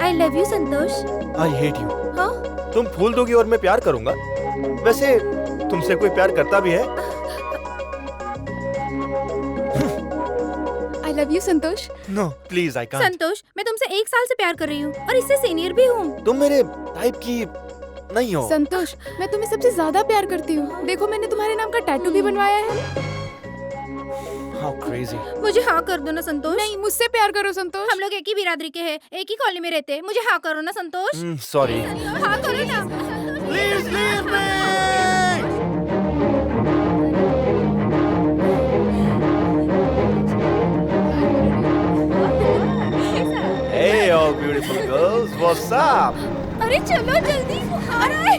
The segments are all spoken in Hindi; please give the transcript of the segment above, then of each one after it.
I love you Santosh. I hate you. हाँ? तुम फूल दोगी और मैं प्यार करूंगा? वैसे तुमसे कोई प्यार करता भी है? I love you Santosh. No please, I can't. Santosh, मैं तुमसे 1 साल से प्यार कर रही हूँ और इससे सीनियर भी हूँ। तुम मेरे टाइप की नहीं हो। संतोष, मैं तुम्हें सबसे ज्यादा प्यार करती हूँ। देखो, मैंने तुम्हारे नाम का टैटू भी बनवाया है। How crazy. मुझे हाँ कर दो ना संतोष। नहीं, मुझसे प्यार करो संतोष। हम लोग एक ही बिरादरी के हैं, एक ही कॉलोनी में रहते हैं। मुझे हाँ करो ना संतोष। Sorry. हाँ करो ना। Please leave me. Hey, all beautiful girls, what's up? अरे चलो जल्दी, वो आ रहा है।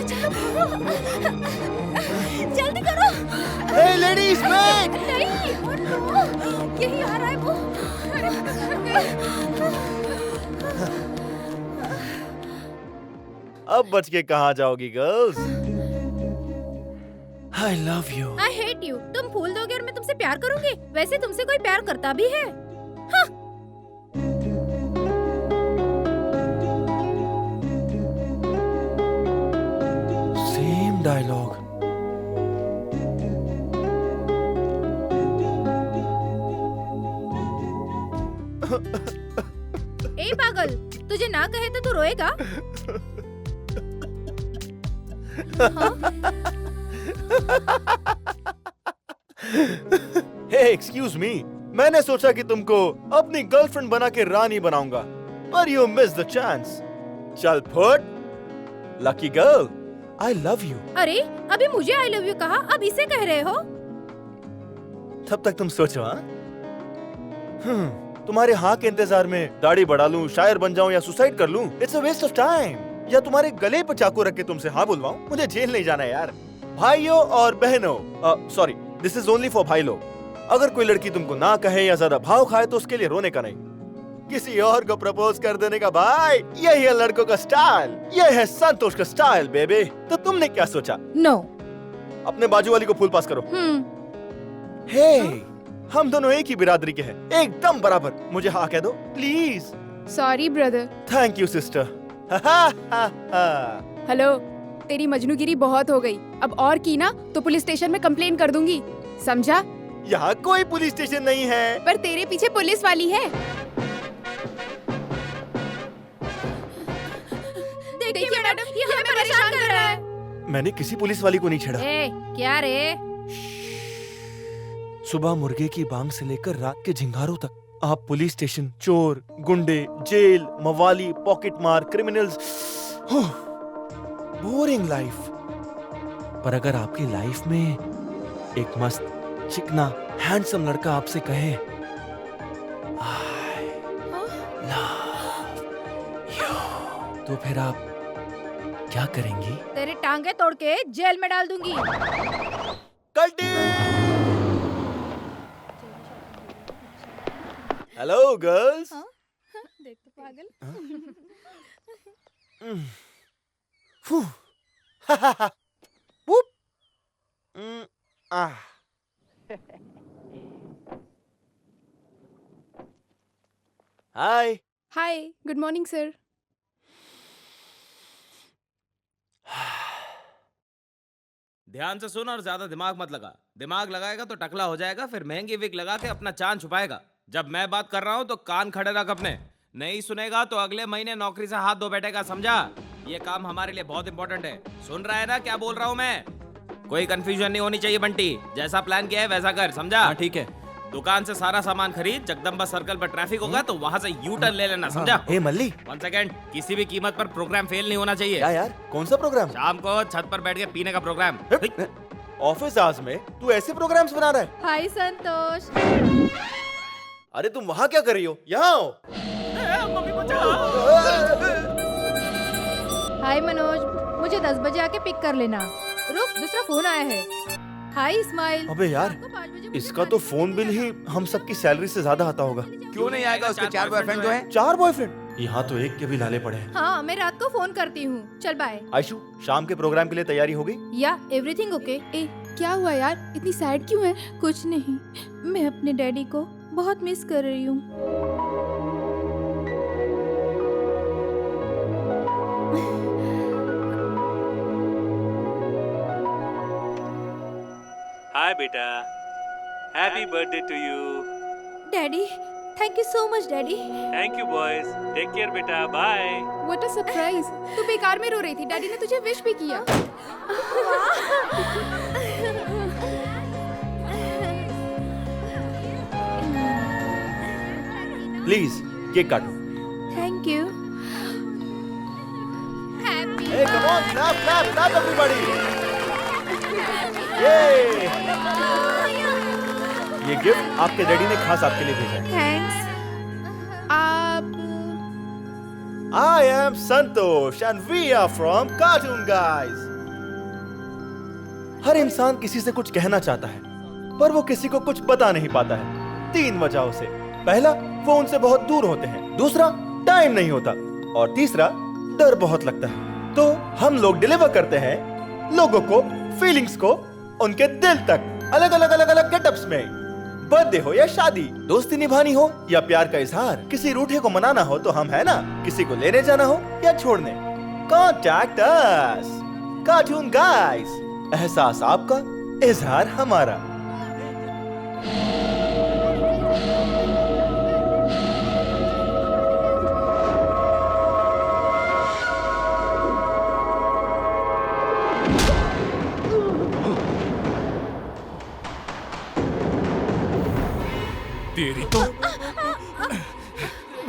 चलो जल्दी करो। Hey, ladies, wait. नहीं, और नो, यही आ रहा है वो। अब बच के कहाँ जाओगी girls? I love you. I hate you. तुम फूल दोगे और मैं तुमसे प्यार करूंगी? वैसे तुमसे कोई प्यार करता भी है? हाँ। Same dialogue. ए पागल, तुझे ना कहे तो तू रोएगा? Hey, excuse me. मैंने सोचा कि तुमको अपनी गर्लफ्रेंड बना के रानी बनाऊंगा, पर you missed the chance. चल foot. Lucky girl, I love you. अरे, अभी मुझे आई लव यू कहा, अब इसे कह रहे हो? तब तक तुम सोचो, हाँ? तुम्हारे हाँ के इंतजार में दाढ़ी बढ़ा लूं, शायर बन जाऊं या सुसाइड कर लूं? It's a waste of time. या तुम्हारे गले पर चाकू रख के तुमसे हाँ बुलवाऊं? मुझे जेल नहीं जाना यार। भाइयों और बहनों, sorry, this is only for भाई लोग। अगर कोई लड़की तुमको ना कहे या ज्यादा भाव खाए तो उसके लिए रोने का नहीं, किसी और को प्रपोज कर देने का। भाई, यही है लड़कों का स्टाइल, यह है संतोष का स्टाइल बेबी। तो तुमने क्या सोचा? नो। अपने बाजू वाली को फूल पास करो। हे, हम दोनों एक ही बिरादरी के हैं, एकदम बराबर। मुझे हाँ कह दो please. Sorry brother. Thank you sister. Hello, तेरी मजनूगिरी बहुत हो गई। अब और की ना तो पुलिस स्टेशन में कंप्लेन कर दूंगी, समझा? यहाँ कोई पुलिस स्टेशन नहीं है। पर तेरे पीछे पुलिस वाली है। देखिए मैडम, ये हमें परेशान कर रहा है। मैंने किसी पुलिस वाली को नहीं छेड़ा। ए, क्या रे? सुबह मुर्गे की बांग से लेकर रात के झिंगारों तक आप पुलिस स्टेशन, चोर, गुंडे, जेल, मवाली, पॉकेट मार, क्रिमिनल्स, बोरिंग लाइफ। पर अगर आपकी लाइफ में एक मस्त, चिकना, हैंडसम लड़का आपसे कहे I love you, तो फिर आप क्या करेंगी? तेरे टांगे तोड़ के जेल में डाल दूंगी। Hello girls. देख तो पागल। हाय। हाय, गुड मॉर्निंग सर। ध्यान से सुन और ज्यादा दिमाग मत लगा। दिमाग लगाएगा तो टकला हो जाएगा, फिर महंगी विग लगा के अपना चांद छुपाएगा। जब मैं बात कर रहा हूँ तो कान खड़े रख अपने। नहीं सुनेगा तो अगले महीने नौकरी से हाथ धो बैठेगा, समझा? ये काम हमारे लिए बहुत इंपॉर्टेंट है। सुन रहा है ना क्या बोल रहा हूँ मैं? कोई कंफ्यूजन नहीं होनी चाहिए बंटी। जैसा प्लान किया है वैसा कर, समझा? ठीक है। दुकान से सारा सामान खरीद, जगदम्बा सर्कल पर ट्रैफिक होगा तो वहाँ से यू टर्न ले लेना, समझा? हे मल्ली, 1 सेकेंड, किसी भी कीमत पर प्रोग्राम फेल नहीं होना चाहिए। क्या यार, कौन सा प्रोग्राम? शाम को छत पर बैठ के पीने का प्रोग्राम। ऑफिस आवर्स में तू ऐसे प्रोग्राम्स बना रहा है? हाय संतोष। अरे तुम वहाँ क्या कर रही हो? यहाँ आओ। मम्मी बचाओ। हाय मनोज, मुझे 10 बजे आके पिक कर लेना। रुक, दूसरा फोन आया है। हाय इस्माइल। अबे यार, आपको 5 बजे मुझे इसका तो फोन बिल ही हम सबकी सैलरी से ज्यादा आता होगा। क्यों नहीं आएगा? उसके 4 बॉयफ्रेंड तो हैं। 4 बॉयफ्रेंड? यहाँ तो एक के भी लाले पड़े हैं। हाँ, मैं रात को फोन करती हूँ। चल बाय। आयशु, शाम के प्रोग्राम के लिए तैयारी हो गई? या एवरीथिंग ओके? क्या हुआ यार, इतनी सैड क्यों है? कुछ नहीं, मैं अपने डैडी को बहुत मिस कर रही हूँ। हाय बेटा, happy birthday to you. Daddy, thank you so much daddy. Thank you boys, take care बेटा, बाय। What a surprise. तू बेकार में रो रही थी, डैडी ने तुझे विश भी किया। प्लीज केक काटो। Thank you. Hey, come on, clap, clap, clap everybody! Yay! ये गिफ्ट आपके डैडी ने खास आपके लिए भेजा है। थैंक्स। आप I am Santosh and we are from Cartoon Guys. हर इंसान किसी से कुछ कहना चाहता है, पर वो किसी को कुछ बता नहीं पाता है। 3 वजहों से। पहला, वो उनसे बहुत दूर होते हैं। दूसरा, टाइम नहीं होता। और तीसरा, डर बहुत लगता है। तो हम लोग डिलीवर करते हैं लोगों को, फीलिंग्स को, उनके दिल तक, अलग अलग अलग अलग गेटअप्स में। बर्थडे हो या शादी, दोस्ती निभानी हो या प्यार का इजहार, किसी रूठे को मनाना हो तो हम है ना, किसी को लेने जाना हो या छोड़ने, कॉन्टैक्ट अस। कार्टून गाइस, एहसास आपका, इजहार हमारा। तेरी तो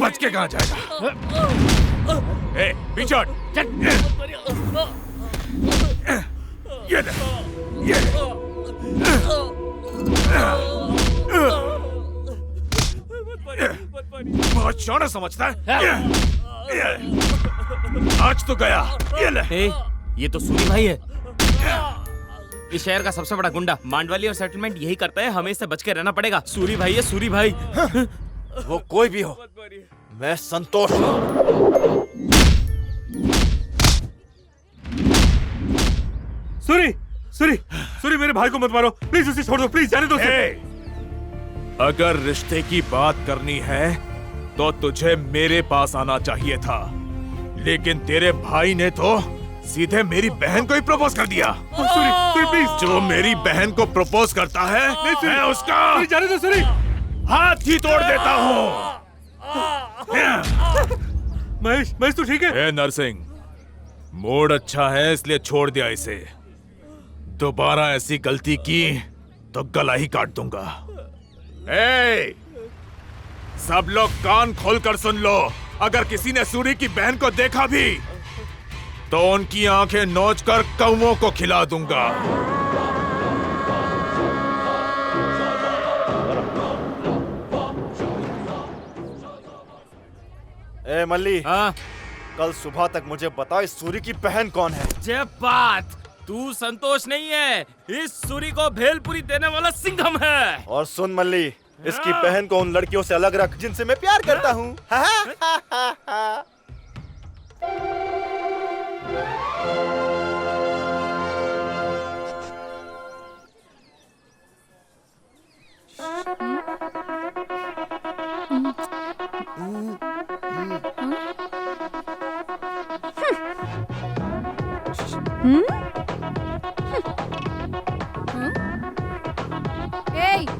बच के कहाँ जाएगा? ए, पीछे हट, चल। ये ले, ये ले। बहुत शौर्य समझता है। आज तो गया। ये ले। ए, ये तो सूरी भाई है, इस शहर का सबसे बड़ा गुंडा। मांडवाली और सेटलमेंट यही करता है, हमें इससे बच के रहना पड़ेगा। सूरी भाई है, सूरी भाई। वो कोई भी हो, मैं संतोष हूँ। सूरी, सूरी, सूरी, मेरे भाई को मत मारो प्लीज, उसे छोड़ दो प्लीज, जाने दो उसे। अगर रिश्ते की बात करनी है तो तुझे मेरे पास आना चाहिए था, लेकिन तेरे भाई ने तो सीधे मेरी बहन को ही प्रपोज कर दिया। सूरी, सूरी प्लीज। जो मेरी बहन को प्रपोज करता है, मैं उसका जाने दो सूरी, हाथ ही तोड़ देता हूँ। महेश, महेश तू ठीक है? नरसिंह, मूड अच्छा है इसलिए छोड़ दिया इसे। दोबारा ऐसी गलती की तो गला ही काट दूंगा। ए, सब लोग कान खोलकर सुन लो, अगर किसी ने सूरी की बहन को देखा भी तो उनकी आंखें नोचकर कौवों को खिला दूंगा। ए मल्ली, हाँ, कल सुबह तक मुझे बता इस सूरी की बहन कौन है? जब बात, तू संतोष नहीं है, इस सूरी को भेलपुरी देने वाला सिंघम है। और सुन मल्ली, इसकी बहन को उन लड़कियों से अलग रख जिनसे मैं प्यार करता हूँ।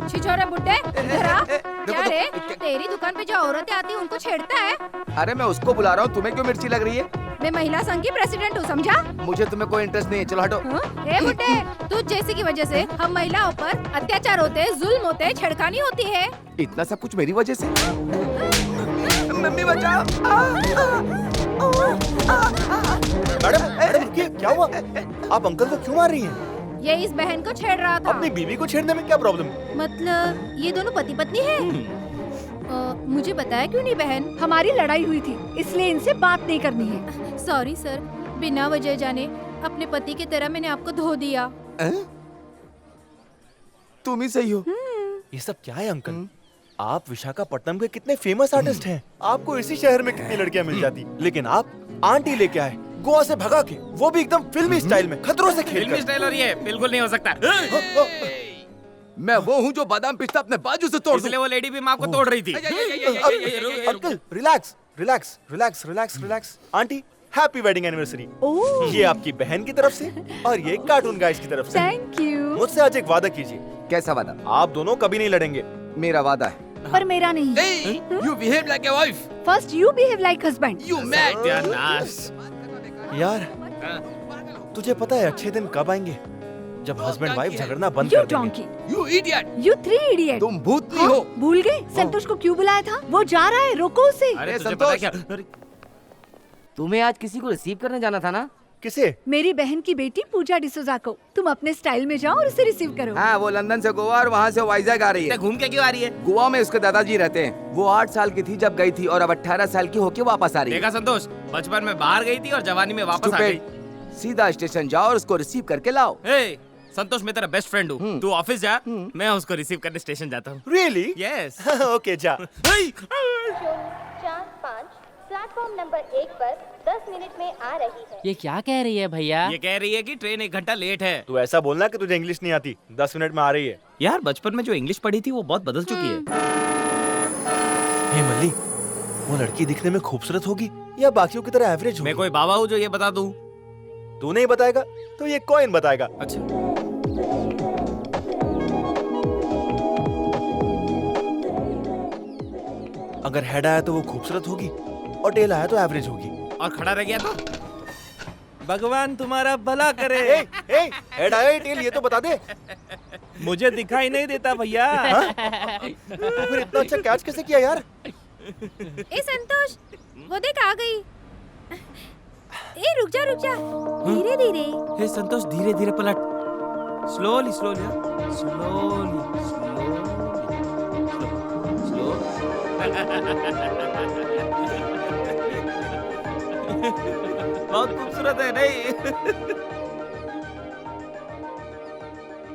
छिछोरे बुड्ढे, इधर आ। क्या रे, तेरी दुकान पे जो औरतें आती हैं उनको छेड़ता है? अरे मैं उसको बुला रहा हूँ, तुम्हें क्यों मिर्ची लग रही है? मैं महिला संघ की प्रेसिडेंट हूँ, समझा? मुझे तुम्हें कोई इंटरेस्ट नहीं है, चलो हटो। ए बुड्ढे, तू जैसे की वजह से हम महिलाओं पर अत्याचार होते, जुल्म होते, छेड़खानी होती है। इतना सब कुछ मेरी वजह से? मम्मी बचाओ। मैडम, मैडम रुकिए, क्या हुआ? आप अंकल को क्यों मार रही हैं? ये इस बहन को छेड़ रहा था। अपनी बीवी को छेड़ने में क्या प्रॉब्लम? मतलब ये दोनों पति पत्नी हैं? मुझे बताया क्यों नहीं बहन? हमारी लड़ाई हुई थी, इसलिए इनसे बात नहीं करनी है। सॉरी सर, बिना वजह जाने अपने पति की तरह मैंने आपको धो दिया। तुम ही सही हो। ये सब क्या है अंकल? आप विशाखापट्टनम के कितने फेमस आर्टिस्ट हैं। आपको इसी शहर में कितनी लड़कियां मिल जाती, लेकिन आप आंटी लेके आए गोवा से भगा के, वो भी एकदम फिल्मी स्टाइल में, खतरों से खेल फिल्मी स्टाइल और ये बिल्कुल नहीं हो सकता। मैं वो हूँ जो बादाम पिस्ता अपने बाजू से तोड़ दूं। इसलिए वो लेडी भी माँ को तोड़ रही थी। Uncle relax relax relax relax relax. Aunty happy wedding anniversary. ये आपकी बहन की तरफ से और ये कार्टून गाइस की तरफ से। Thank you. मुझसे आज एक वादा कीजिए। कैसा वादा? आप दोनों कभी नहीं लड़ेंगे। मेरा वादा है। पर मेरा नहीं। You behave like a wife. First you behave like husband. You mad. सत्यानाश। यार तुझे पता है अच्छे दिन कब आएंगे? जब हस्बैंड वाइफ झगड़ना बंद यू कर देंगे। Donkey. You idiot. You 3 idiot. तुम भूत नहीं हो। भूल गए संतोष को क्यों बुलाया था? वो जा रहा है, रोको उसे। अरे तुझे संतोष। पता है क्या? अरे, तुम्हें आज किसी को रिसीव करने जाना था ना? किसे? मेरी बहन की बेटी पूजा डिसोजा को। तुम अपने स्टाइल में जाओ और उसे रिसीव करो। हाँ, वो लंदन से गोवा और वहाँ से वाइजैक आ रही है। इतने घूम के क्यों आ रही है? गोवा में उसके दादाजी रहते हैं। वो 8 साल की थी जब गई थी और अब 18 साल की होके वापस आ रही है। देखा संतोष, बचपन में बाहर गई थी और जवानी में वापस आ गई। Stupid. सीधा स्टेशन जाओ और उसको रिसीव करके लाओ। हे, संतोष मैं तेरा बेस्ट फ्रेंड हूँ। तू ऑफिस जा, मैं उसको रिसीव करने स्टेशन जाता हूँ। रियली? यस। ओके जा। 4-5 प्लेटफॉर्म नंबर 1 पर 10 मिनट में आ रही है। ये क्या कह रही है भैया? ये कह रही है कि ट्रेन 1 घंटा लेट है। तू ऐसा बोलना कि तुझे इंग्लिश नहीं आती। 10 मिनट में आ रही है। यार बचपन में जो इंग्लिश पढ़ी थी वो बहुत बदल चुकी है। हे मल्ली, वो लड़की दिखने में खूबसूरत होगी या बाकियों की तरह एवरेज होगी? मैं कोई बाबा हूँ जो ये बता दूँ? तू नहीं बताएगा तो ये कॉइन बताएगा। अच्छा। अगर हेड आया तो वो खूबसूरत होगी और टेल आया तो एवरेज होगी। और खड़ा रह गया तो? भगवान तुम्हारा भला करे। हेड आया या टेल ये तो बता दे। मुझे दिखाई नहीं देता भैया। तो फिर इतना अच्छा कैच कैसे किया यार? ए संतोष, वो देख आ गई। ए रुक जा धीरे धीरे। हे संतोष, धीरे धीरे पलट। Slowly slowly slowly slow. बहुत खूबसूरत है नहीं?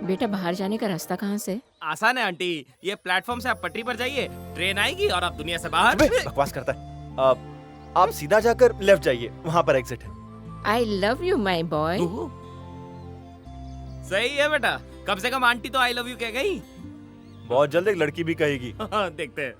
बेटा बाहर जाने का रास्ता कहाँ से? आसान है आंटी, ये प्लेटफॉर्म से आप पटरी पर जाइए, ट्रेन आएगी और आप दुनिया से बाहर। बकवास करता है। आप सीधा जाकर लेफ्ट जाइए, वहाँ पर एग्जिट है। I love you my boy. सही है बेटा, कम से कम आंटी तो आई लव यू कह गई। बहुत जल्द एक लड़की भी कहेगी। देखते हैं।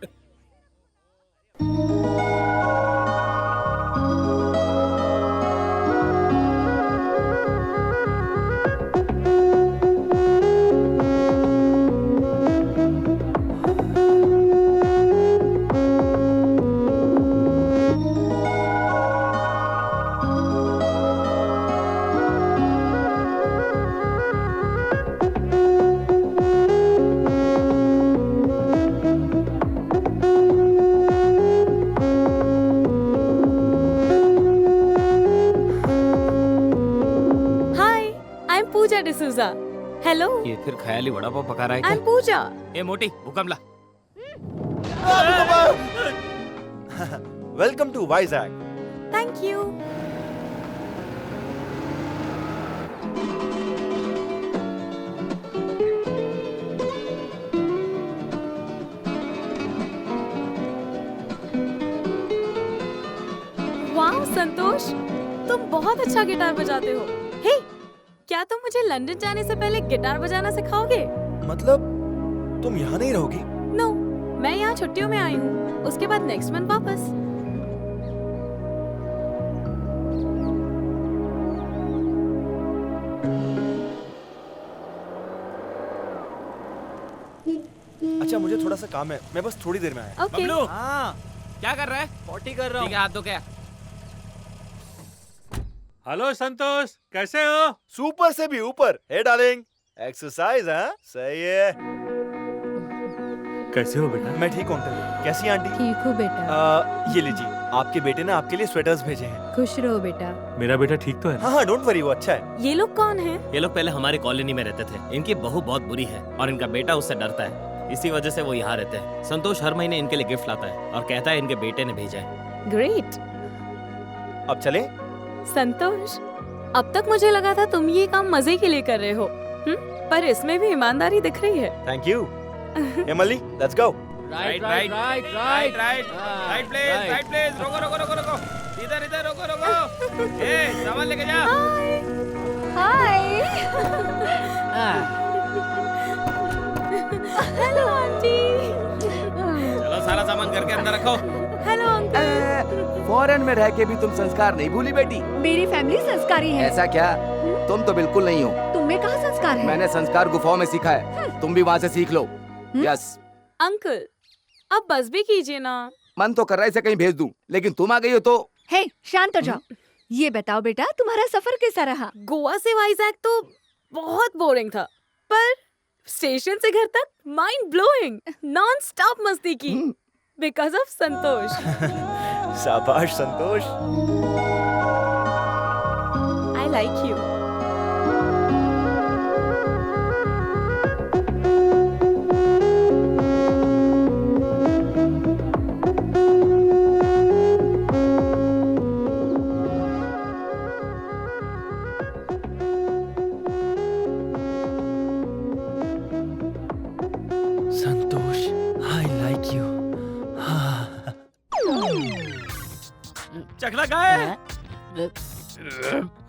डिसूजा। हेलो, ये फिर ख्याली वड़ा पाव पका रहा है आई एम क्या? पूजा। ए मोटी, भूकंप ला। Welcome to Vizag. Thank you. वाह संतोष, तुम बहुत अच्छा गिटार बजाते हो। हे, क्या तुम मुझे लंदन जाने से पहले गिटार बजाना सिखाओगे? मतलब तुम यहाँ नहीं रहोगी? नो, मैं यहाँ छुट्टियों में आई हूँ, उसके बाद नेक्स्ट मंथ वापस। अच्छा मुझे थोड़ा सा काम है, मैं बस थोड़ी देर में आया। ओके। बबलू, क्या कर रहा है? पॉटी कर रहा ठीक है, हाथ धो क्या? हेलो संतोष, कैसे हो? सुपर से भी ऊपर। हे डार्लिंग, एक्सरसाइज है? सही है। कैसे हो बेटा? मैं ठीक हूँ अंकल, कैसी हैं आंटी? ठीक हूँ बेटा। ये लीजिए, आपके बेटे ने आपके लिए स्वेटर्स भेजे हैं। खुश रहो बेटा। मेरा बेटा ठीक तो है? हाँ हाँ, डोंट वरी, वो अच्छा है। ये लोग कौन हैं? ये लोग पहले हमारी कॉलोनी में रहते थे। इनकी बहू बहुत बुरी है और इनका बेटा उससे डरता है, इसी वजह से वो यहाँ रहते हैं। संतोष हर महीने इनके लिए गिफ्ट लाता है और कहता है इनके बेटे ने भेजा है। ग्रेट। अब चले? संतोष, अब तक मुझे लगा था तुम ये काम मजे के लिए कर रहे हो, पर इसमें भी ईमानदारी दिख रही है। Thank you. Emily, let's go. Right right right right right right please, right please. रोको रोको रोको रोको, इधर इधर रोको रोको। ए, सामान लेके जा। हाय। Hello aunty. चलो सारा सामान घर के अंदर रखो। Hello uncle. फॉरेन में रह के भी तुम संस्कार नहीं भूली बेटी? मेरी फैमिली संस्कारी है। ऐसा क्या? तुम तो बिल्कुल नहीं हो। तुम में कहाँ संस्कार है? मैंने संस्कार गुफाओं में सीखा है, तुम भी वहाँ से सीख लो। यस। अंकल, अब बस भी कीजिए ना। मन तो कर रहा है इसे कहीं भेज दूं, लेकिन तुम आ गई हो तो। हे, शांत हो जाओ। ये बताओ बेटा, तुम्हारा सफर कैसा रहा? गोवा से वाइजैक तो बहुत बोरिंग था, पर स्टेशन से घर तक माइंड ब्लोइंग, नॉन स्टॉप मस्ती की, बिकॉज ऑफ संतोष। शाबाश Santosh. I like you. Santosh, I like you. चखना कहाँ है?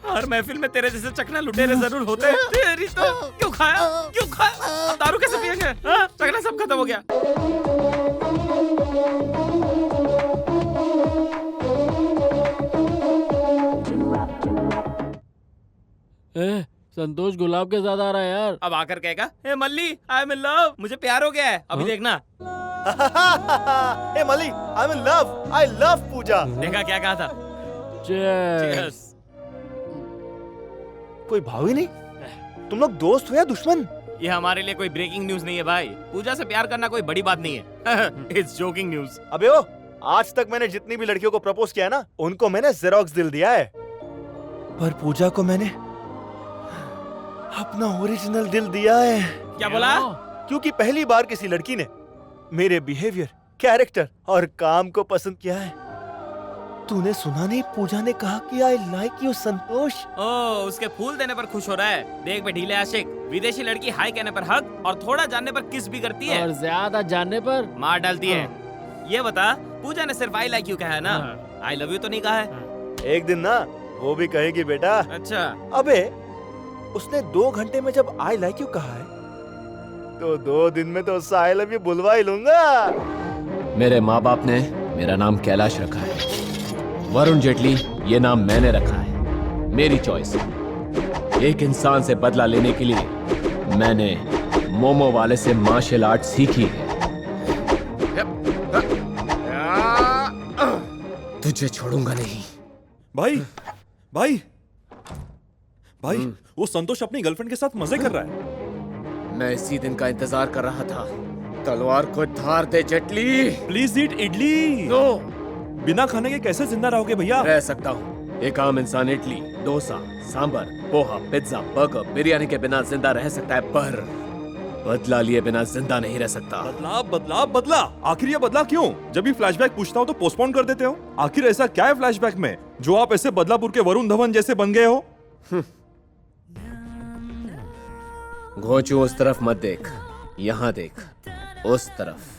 हर महफिल में तेरे जैसे चखना लुटेरे जरूर होते हैं। तेरी तो क्यों खाया? क्यों खाया? अब दारू कैसे पिएंगे? हाँ? चखना सब खत्म हो गया। संतोष गुलाब के साथ आ रहा है यार। अब आकर कहेगा, हे मल्ली, आई एम इन लव, मुझे प्यार हो गया है। अभी देखना। Hey Molly, I am in love. I love Pooja. देखा क्या कहा था? Cheers। कोई भाव ही नहीं? तुम लोग दोस्त हो या दुश्मन? ये हमारे लिए कोई ब्रेकिंग न्यूज नहीं है भाई। पूजा से प्यार करना कोई बड़ी बात नहीं है। It's joking news. अबे ओ, आज तक मैंने जितनी भी लड़कियों को प्रपोज किया है ना, उनको मैंने जेरोक्स दिल दिया है, पर पूजा को मैंने अपना ओरिजिनल दिल दिया है। क्या बोला? क्योंकि पहली बार किसी लड़की ने मेरे बिहेवियर, कैरेक्टर और काम को पसंद किया है। तूने सुना नहीं, पूजा ने कहा कि आई लाइक यू संतोष। ओ, उसके फूल देने पर खुश हो रहा है। देख बे ढीले आशिक, विदेशी लड़की हाय कहने पर हक और थोड़ा जानने पर किस भी करती है, और ज्यादा जानने पर मार डालती है। ये बता, पूजा ने सिर्फ आई लाइक यू कहा है ना? आई लव यू तो नहीं कहा है? एक दिन ना वो भी कहेगी बेटा। अच्छा। अबे उसने 2 घंटे में जब आई लाइक यू कहा है, तो 2 दिन में तो उससे आई लव यू बुलवा ही लूंगा। मेरे माँ बाप ने मेरा नाम कैलाश रखा है, वरुण जेटली ये नाम मैंने रखा है। मेरी चॉइस। एक इंसान से बदला लेने के लिए मैंने मोमो वाले से मार्शल आर्ट सीखी है। तुझे छोड़ूंगा नहीं। भाई भाई भाई, वो संतोष अपनी गर्लफ्रेंड के साथ मजे कर रहा है। मैं इसी दिन का इंतजार कर रहा था। तलवार को धार दे Jaitley. Please eat idli. No. बिना खाने के कैसे जिंदा रहोगे भैया? रह सकता हूँ। एक आम इंसान इडली, डोसा, सांबर, पोहा, पिज्जा, बर्गर, बिरयानी के बिना जिंदा रह सकता है, पर बदला लिए बिना जिंदा नहीं रह सकता। बदला बदला बदला, आखिर ये बदला क्यों? जब भी फ्लैशबैक पूछता हूँ तो पोस्टपोन कर देते हो। आखिर ऐसा क्या है फ्लैशबैक में जो आप ऐसे बदलापुर के वरुण धवन जैसे बन गए हो? घोंचू उस तरफ मत देख, यहाँ देख, उस तरफ।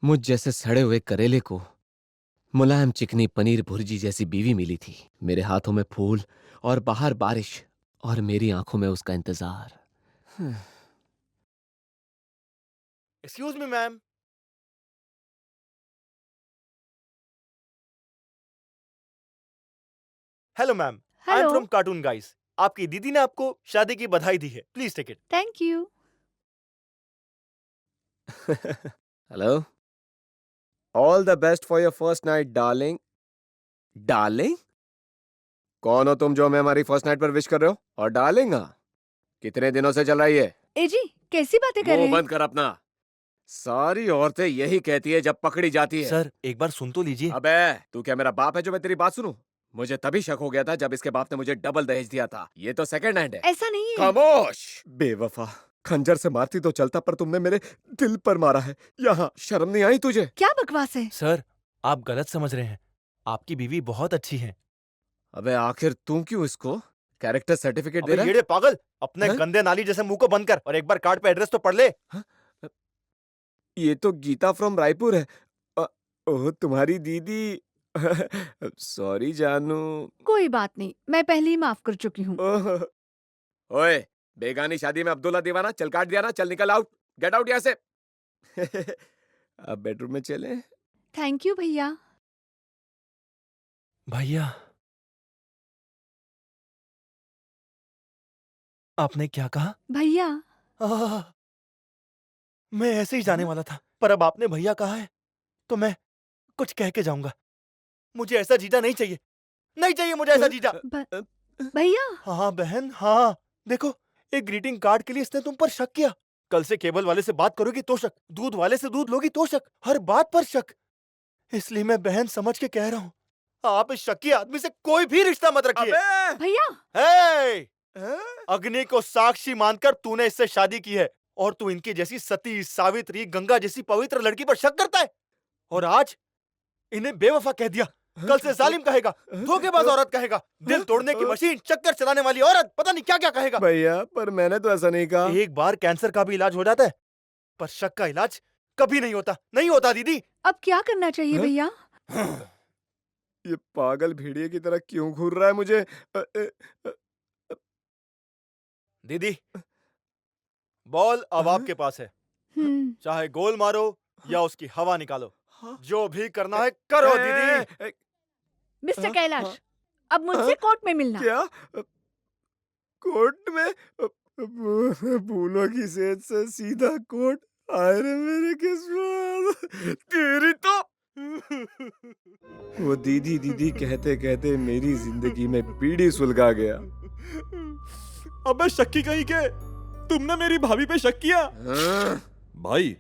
मुझ जैसे सड़े हुए करेले को मुलायम चिकनी पनीर भुर्जी जैसी बीवी मिली थी। मेरे हाथों में फूल और बाहर बारिश और मेरी आंखों में उसका इंतजार। Excuse me ma'am. Hello ma'am, I am hello. From cartoon guys. आपकी दीदी ने आपको शादी की बधाई दी है, please take it. Thank you. Hello, all the best for your first night darling. Darling? कौन हो तुम जो हमें हमारी फर्स्ट नाइट पर विश कर रहे हो? और डार्लिंग? हाँ, कितने दिनों से चल रही है? ए जी, कैसी बातें कर रहे मुंह हैं? बंद कर अपना। सारी औरतें यही कहती है जब पकड़ी जाती है। सर एक बार सुन तो लीजिए। अबे तू क्या मेरा बाप है जो मैं तेरी बात सुनूं? मुझे तभी शक हो गया था जब इसके बाप ने मुझे डबल दहेज दिया था। ये तो सेकंड हैंड है। ऐसा नहीं है। खामोश बेवफा। खंजर से मारती तो चलता, पर तुमने मेरे दिल पर मारा है। यहाँ शर्म नहीं आई तुझे? क्या बकवास है? सर आप गलत समझ रहे हैं, आपकी बीवी बहुत अच्छी है। अबे आखिर तू क्यों इसको कैरेक्टर सर्टिफिकेट दे अबे रहा है? येड़े पागल, अपने हैं? गंदे नाली जैसे मुंह को बंद कर और एक बार कार्ड पे एड्रेस तो पढ़ ले। ये तो गीता फ्रॉम रायपुर है। ओह तुम्हारी दीदी। सॉरी जानू। कोई बात नहीं, मैं पहले ही माफ कर चुकी हूँ। ओह। ओए बेगानी शादी में अब्दुल्ला दीवाना, चल काट दिया ना, चल निकल आउट, गेट आउट यहाँ से। अब बेडरूम में चले। थैंक यू भैया। भैया आपने क्या कहा? भैया आह, मैं ऐसे ही जाने वाला था, पर अब आपने भैया कहा है तो मैं कुछ कह के जाऊंगा। मुझे ऐसा जीजा नहीं चाहिए, नहीं चाहिए मुझे ऐसा जीजा। भैया। हाँ बहन हाँ, देखो एक ग्रीटिंग कार्ड के लिए इसने तुम पर शक किया। कल से केबल वाले से बात करोगी तो शक, दूध वाले से दूध लोगी तो शक, हर बात पर शक। इसलिए मैं बहन समझ के कह रहा हूँ, आप इस शक्की आदमी से कोई भी रिश्ता मत रखिए। भैया हे! अग्नि को साक्षी मानकर तूने इससे शादी की है और तू इनकी जैसी सती, सावित्री, गंगा जैसी पवित्र लड़की पर शक करता है, और आज इन्हें बेवफा कह दिया। कल से जालिम कहेगा, धोखेबाज औरत कहेगा, दिल तोड़ने की मशीन, चक्कर चलाने वाली औरत, पता नहीं क्या क्या कहेगा। भैया पर मैंने तो ऐसा नहीं कहा। एक बार कैंसर का भी इलाज हो जाता है, पर शक का इलाज कभी नहीं होता। नहीं होता दीदी। अब क्या करना चाहिए भैया? ये पागल भेड़िए की तरह क्यों घूर रहा है मुझे? दीदी बॉल अब आपके पास है, चाहे गोल मारो या उसकी हवा निकालो, जो भी करना है करो दीदी। मिस्टर कैलाश, अब मुझसे कोर्ट में मिलना। क्या? कोर्ट में? फूलों की सेज से सीधा कोर्ट? आए रे मेरी किस्मत, तेरी तो। वो दीदी दीदी कहते कहते मेरी जिंदगी में पीढ़ी सुलगा गया। अबे शक्की कहीं के, तुमने मेरी भाभी पे शक किया? भाई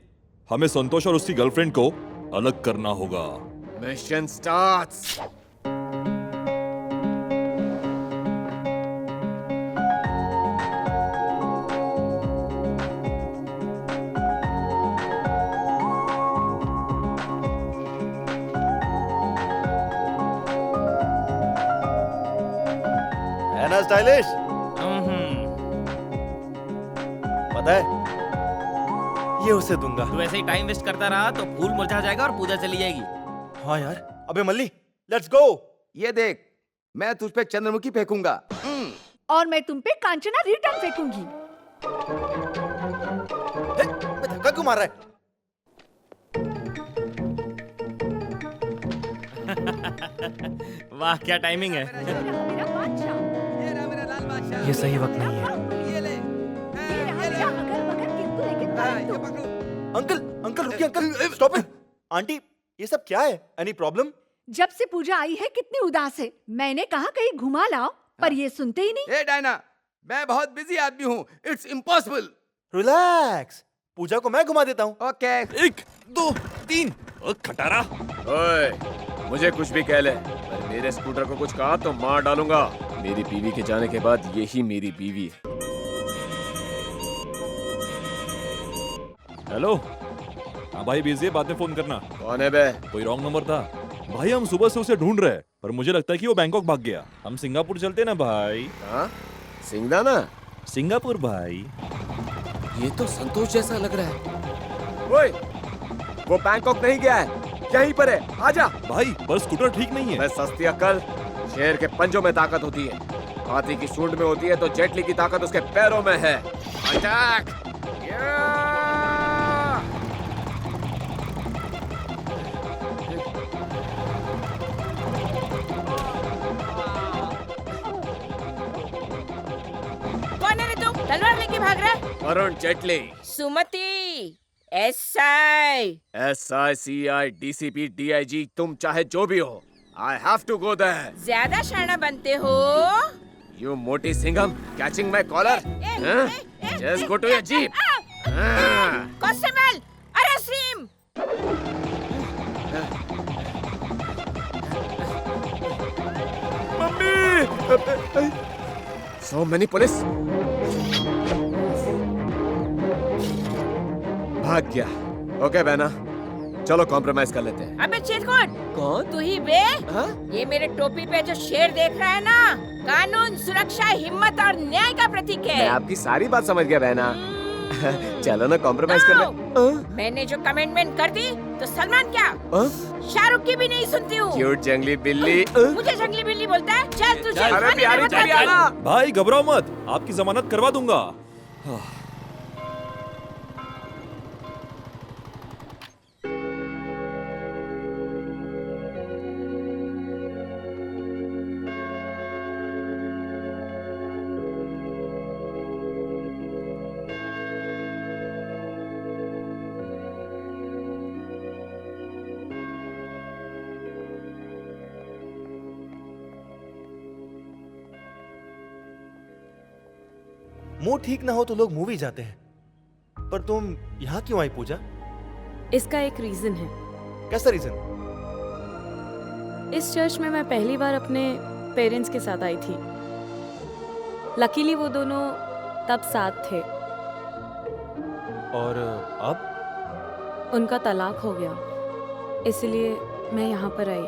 हमें संतोष और उसकी गर्लफ्रेंड को अलग करना होगा। Mission starts. है ना स्टाइलिश? पता है ये उसे दूंगा। तू ऐसे ही टाइम वेस्ट करता रहा तो फूल मुरझा जाएगा और पूजा चली जाएगी। हाँ यार, अबे मल्ली लेट्स गो। ये देख, मैं तुझ पे चंद्रमुखी फेंकूंगा। और मैं तुम पे कांचना रिटर्न फेंकूंगी। धक्का क्यों मार रहा है? वाह क्या टाइमिंग है। मेरा बादशाह। ये सही वक्त नहीं है। अंकल अंकल रुकिए, अंकल स्टॉप इट। आंटी ये सब क्या है? Any problem? जब से पूजा आई है कितनी उदास है। मैंने कहा कहीं घुमा लाओ, पर ये सुनते ही नहीं। ए डायना, मैं बहुत बिजी आदमी हूँ, इट्स इम्पॉसिबल। रिलैक्स, पूजा को मैं घुमा देता हूँ। ओके। 1 2 3। खटारा। ओए, मुझे कुछ भी कह ले, पर मेरे स्कूटर को कुछ कहा तो मार डालूंगा। मेरी बीवी के जाने के बाद यही मेरी बीवी है। हेलो। हाँ भाई बिजी है, बाद में फोन करना। कौन है बे? कोई रॉन्ग नंबर था भाई, हम सुबह से उसे ढूंढ रहे हैं, पर मुझे लगता है कि वो बैंकॉक भाग गया। हम सिंगापुर चलते ना भाई। हाँ सिंगदाना? सिंगापुर भाई। ये तो संतोष जैसा लग रहा है। ओए, वो बैंकॉक नहीं गया है, यहीं पर है, आजा। भाई पर स्कूटर ठीक नहीं है। मैं सस्ती अक्ल, शेर के पंजों में ताकत होती है, हाथी की सूंड में होती है, तो जेटली की ताकत उसके पैरों में है। अटैक! तलवार लेके भाग रहा है? वरुण जेटली, सुमति, एसआई। SICI DCP DIG, तुम चाहे जो भी हो, I have to go there. ज्यादा शाना बनते हो। You मोटी Singham, catching my collar? Just go to your jeep. Constable, arrest him. So many police. भाग गया। ओके बहना, चलो कॉम्प्रोमाइज कर लेते हैं। अबे चेतकोट, कौन? तू ही बे? हाँ? ये मेरे टोपी पे जो शेर देख रहा है ना, कानून, सुरक्षा, हिम्मत और न्याय का प्रतीक है। मैं आपकी सारी बात समझ गया बहना। चलो ना कॉम्प्रोमाइज कर ले। मैंने जो कमिटमेंट कर दी तो सलमान क्या, शाहरुख की भी नहीं सुनती हूँ। क्यूट जंगली बिल्ली। मुझे जंगली बिल्ली बोलता है? चल तुझे अरे प्यारी चली आना। भाई घबराओ मत, आपकी जमानत करवा दूंगा। मूड ठीक ना हो तो लोग मूवी जाते हैं, पर तुम यहाँ क्यों आई पूजा? इसका एक रीजन है। कैसा रीजन? इस चर्च में मैं पहली बार अपने पेरेंट्स के साथ आई थी। लकीली वो दोनों तब साथ थे। और अब? उनका तलाक हो गया, इसलिए मैं यहाँ पर आई,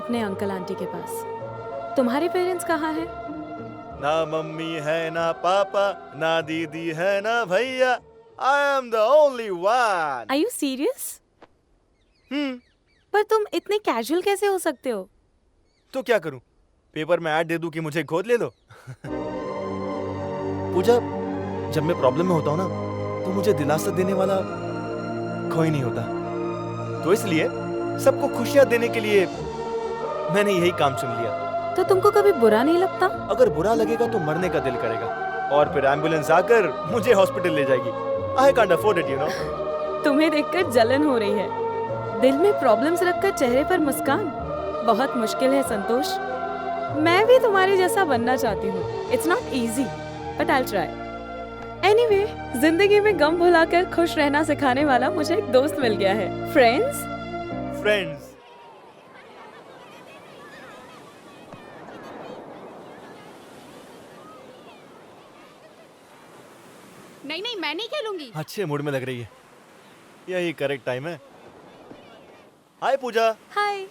अपने अंकल आंटी के पास। तुम्हारे पेरेंट्स कहाँ हैं? ना मम्मी है ना पापा, ना दीदी है ना भैया, I am the only one. Are you serious? पर तुम इतने कैजुअल कैसे हो सकते हो? तो क्या करूं? पेपर में ऐड दे दूं कि मुझे गोद ले लो? पूजा, जब मैं प्रॉब्लम में होता हूं ना, तो मुझे दिलासा देने वाला कोई नहीं होता। तो इसलिए सबको खुशियां देने के लिए मैंने यही काम चुन लिया। तो तुमको कभी बुरा नहीं लगता? अगर बुरा लगेगा तो मरने का दिल करेगा, और फिर एम्बुलेंस आकर मुझे हॉस्पिटल ले जाएगी। I can't afford it, you know. तुम्हें देखकर जलन हो रही है। दिल में प्रॉब्लम्स रखकर चेहरे पर मुस्कान बहुत मुश्किल है संतोष। मैं भी तुम्हारे जैसा बनना चाहती हूँ। It's not easy, but I'll try. Anyway, जिंदगी में गम भुलाकर खुश रहना सिखाने वाला मुझे एक दोस्त मिल गया है। Friends? Friends. नहीं नहीं, मैं नहीं खेलूंगी। अच्छे मूड में लग रही है, यही करेक्ट टाइम है। हाय पूजा। हाय।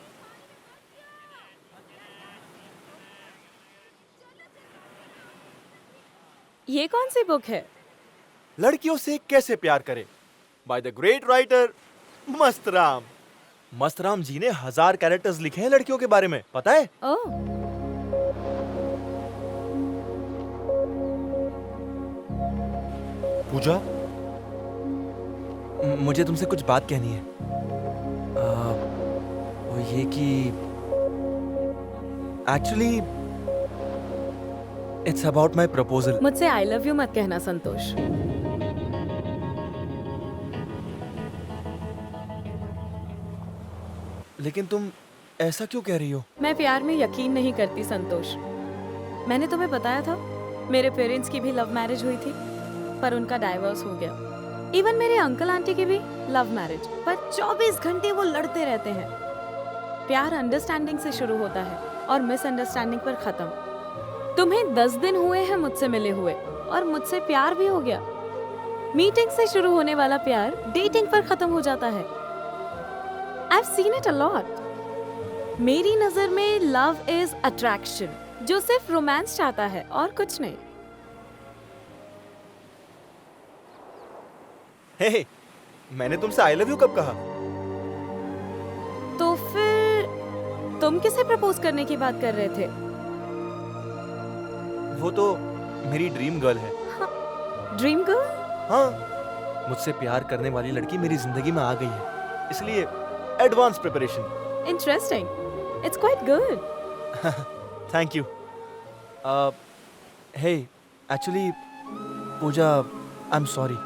ये कौन सी बुक है? लड़कियों से कैसे प्यार करें, by the great writer Mastram. Mastram ji ने 1000 कैरेक्टर्स लिखे हैं लड़कियों के बारे में, पता है? ओह। पूजा, मुझे तुमसे कुछ बात कहनी है। वो ये कि actually it's about my proposal. मुझसे आई लव यू मत कहना संतोष। लेकिन तुम ऐसा क्यों कह रही हो? मैं प्यार में यकीन नहीं करती संतोष। मैंने तुम्हें बताया था, मेरे पेरेंट्स की भी लव मैरिज हुई थी, पर उनका डाइवोर्स हो गया। इवन मेरे अंकल आंटी की भी लव मैरिज, पर 24 घंटे वो लड़ते रहते हैं। प्यार अंडरस्टैंडिंग से शुरू होता है और मिसअंडरस्टैंडिंग पर खत्म। तुम्हें 10 दिन हुए हैं मुझसे मिले हुए, और मुझसे प्यार भी हो गया। मीटिंग से शुरू होने वाला प्यार डेटिंग पर खत्म हो जाता है। I've seen it a lot. मेरी नजर में लव इज अट्रैक्शन, जो सिर्फ रोमांस चाहता है और कुछ नहीं। हे, मैंने तुमसे आई लव यू कब कहा? तो फिर तुम किसे प्रपोज करने की बात कर रहे थे? वो तो मेरी ड्रीम गर्ल है। Dream girl? हाँ, मुझसे प्यार करने वाली लड़की मेरी जिंदगी में आ गई है, इसलिए advance preparation. Interesting, it's quite good. Thank you. Hey, actually Puja, I am sorry.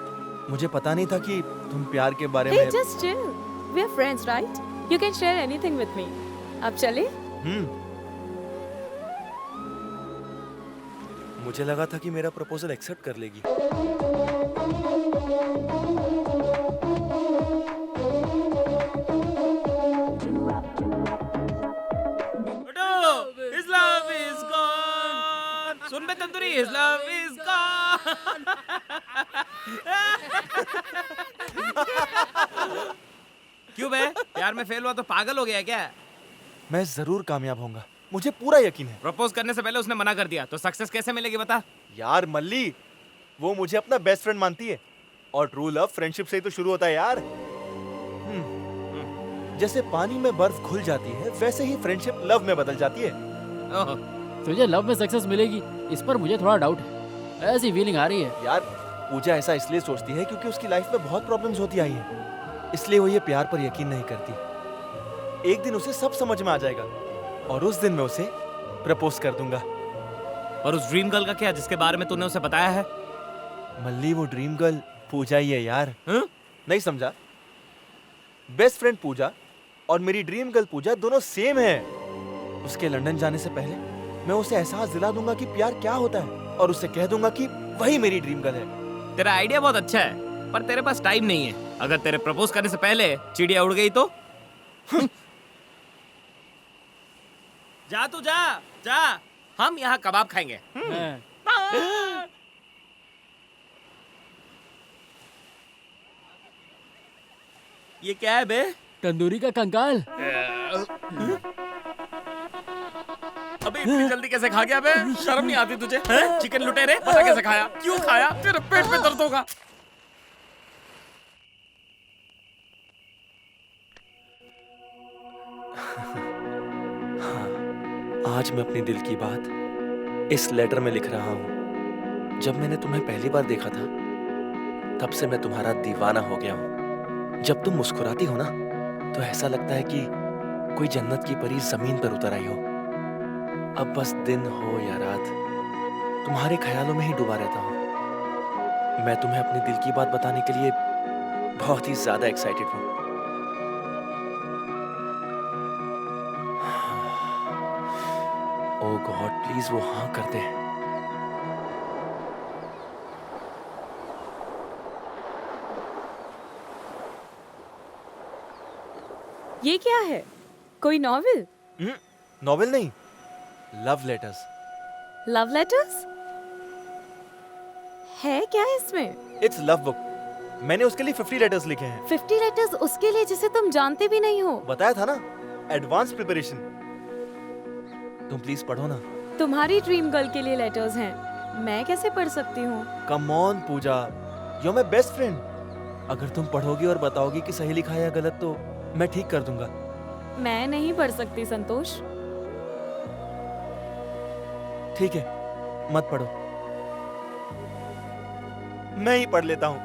मुझे पता नहीं था कि तुम प्यार के बारे Hey, में। just chill. We are friends, right? You can share anything with me. अब चले? मुझे लगा था कि मेरा प्रपोजल एक्सेप्ट कर लेगी। His love is gone. Soon bay tandoori, his love is gone. क्यों बे? प्यार में फेल हुआ तो पागल हो गया क्या? मैं जरूर कामयाब होऊंगा, मुझे पूरा यकीन है। प्रपोज करने से पहले उसने मना कर दिया, तो सक्सेस कैसे मिलेगी बता? यार मल्ली, वो मुझे अपना बेस्ट फ्रेंड मानती है और ट्रू लव फ्रेंडशिप से ही तो शुरू होता है यार। जैसे पानी में बर्फ घुल जाती है, वैसे ही फ्रेंडशिप लव में बदल जाती है। तुझे लव में सक्सेस मिलेगी, इस पर मुझे थोड़ा डाउट है। ऐसी फीलिंग आ रही है। यार पूजा ऐसा इसलिए सोचती है क्योंकि उसकी लाइफ में बहुत प्रॉब्लम्स होती आई हैं, इसलिए वो ये प्यार पर यकीन नहीं करती। एक दिन उसे सब समझ में आ जाएगा और उस दिन मैं उसे प्रपोज कर दूंगा। और उस ड्रीम गर्ल का क्या, जिसके बारे में तूने उसे बताया है? मल्ली, वो ड्रीम गर्ल पूजा ही है यार। नहीं समझा? बेस्ट फ्रेंड पूजा और मेरी ड्रीम गर्ल पूजा दोनों सेम है। उसके लंदन जाने से पहले मैं उसे एहसास दिला दूंगा कि प्यार क्या होता है और उसे कह दूंगा कि वही मेरी ड्रीम गर्ल है। तेरा आइडिया बहुत अच्छा है, पर तेरे पास टाइम नहीं है। अगर तेरे प्रपोज करने से पहले चिड़िया उड़ गई तो? जा तू जा, जा, हम यहाँ कबाब खाएंगे। ये क्या है बे? तंदूरी का कंकाल। अबे इतनी जल्दी कैसे खा गया बे? शर्म नहीं आती तुझे? चिकन लुटेरे, पता कैसे खाया? क्यों खाया? तेरे पेट में दर्द होगा। आज मैं अपनी दिल की बात इस लेटर में लिख रहा हूँ। जब मैंने तुम्हें पहली बार देखा था, तब से मैं तुम्हारा दीवाना हो गया हूँ। जब तुम मुस्कुराती हो ना, तो ऐसा लगता है कि कोई जन्नत की परी जमीन पर उतर आई हो। अब बस दिन हो या रात, तुम्हारे ख्यालों में ही डूबा रहता हूँ। मैं तुम्हें अपने दिल की बात बताने के लिए बहुत ही ज्यादा एक्साइटेड हूँ। ओह गॉड, प्लीज वो हाँ कर दे। ये क्या है? कोई नॉवेल? नॉवेल नहीं, लव लेटर्स। Love letters? है क्या इसमें? It's love book. मैंने उसके लिए 50 लेटर्स लिखे हैं। 50 लेटर्स उसके लिए जिसे तुम जानते भी नहीं हो? बताया था ना, एडवांस प्रिपरेशन। तुम प्लीज पढ़ो ना। तुम्हारी ड्रीम गर्ल के लिए लेटर्स हैं, मैं कैसे पढ़ सकती हूँ? Come on Puja, you my best friend. अगर तुम पढ़ोगी और बताओगी कि सही लिखा है या गलत, तो मैं ठीक कर दूंगा। मैं नहीं पढ़ सकती संतोष। ठीक है, मत पढ़ो, मैं ही पढ़ लेता हूँ।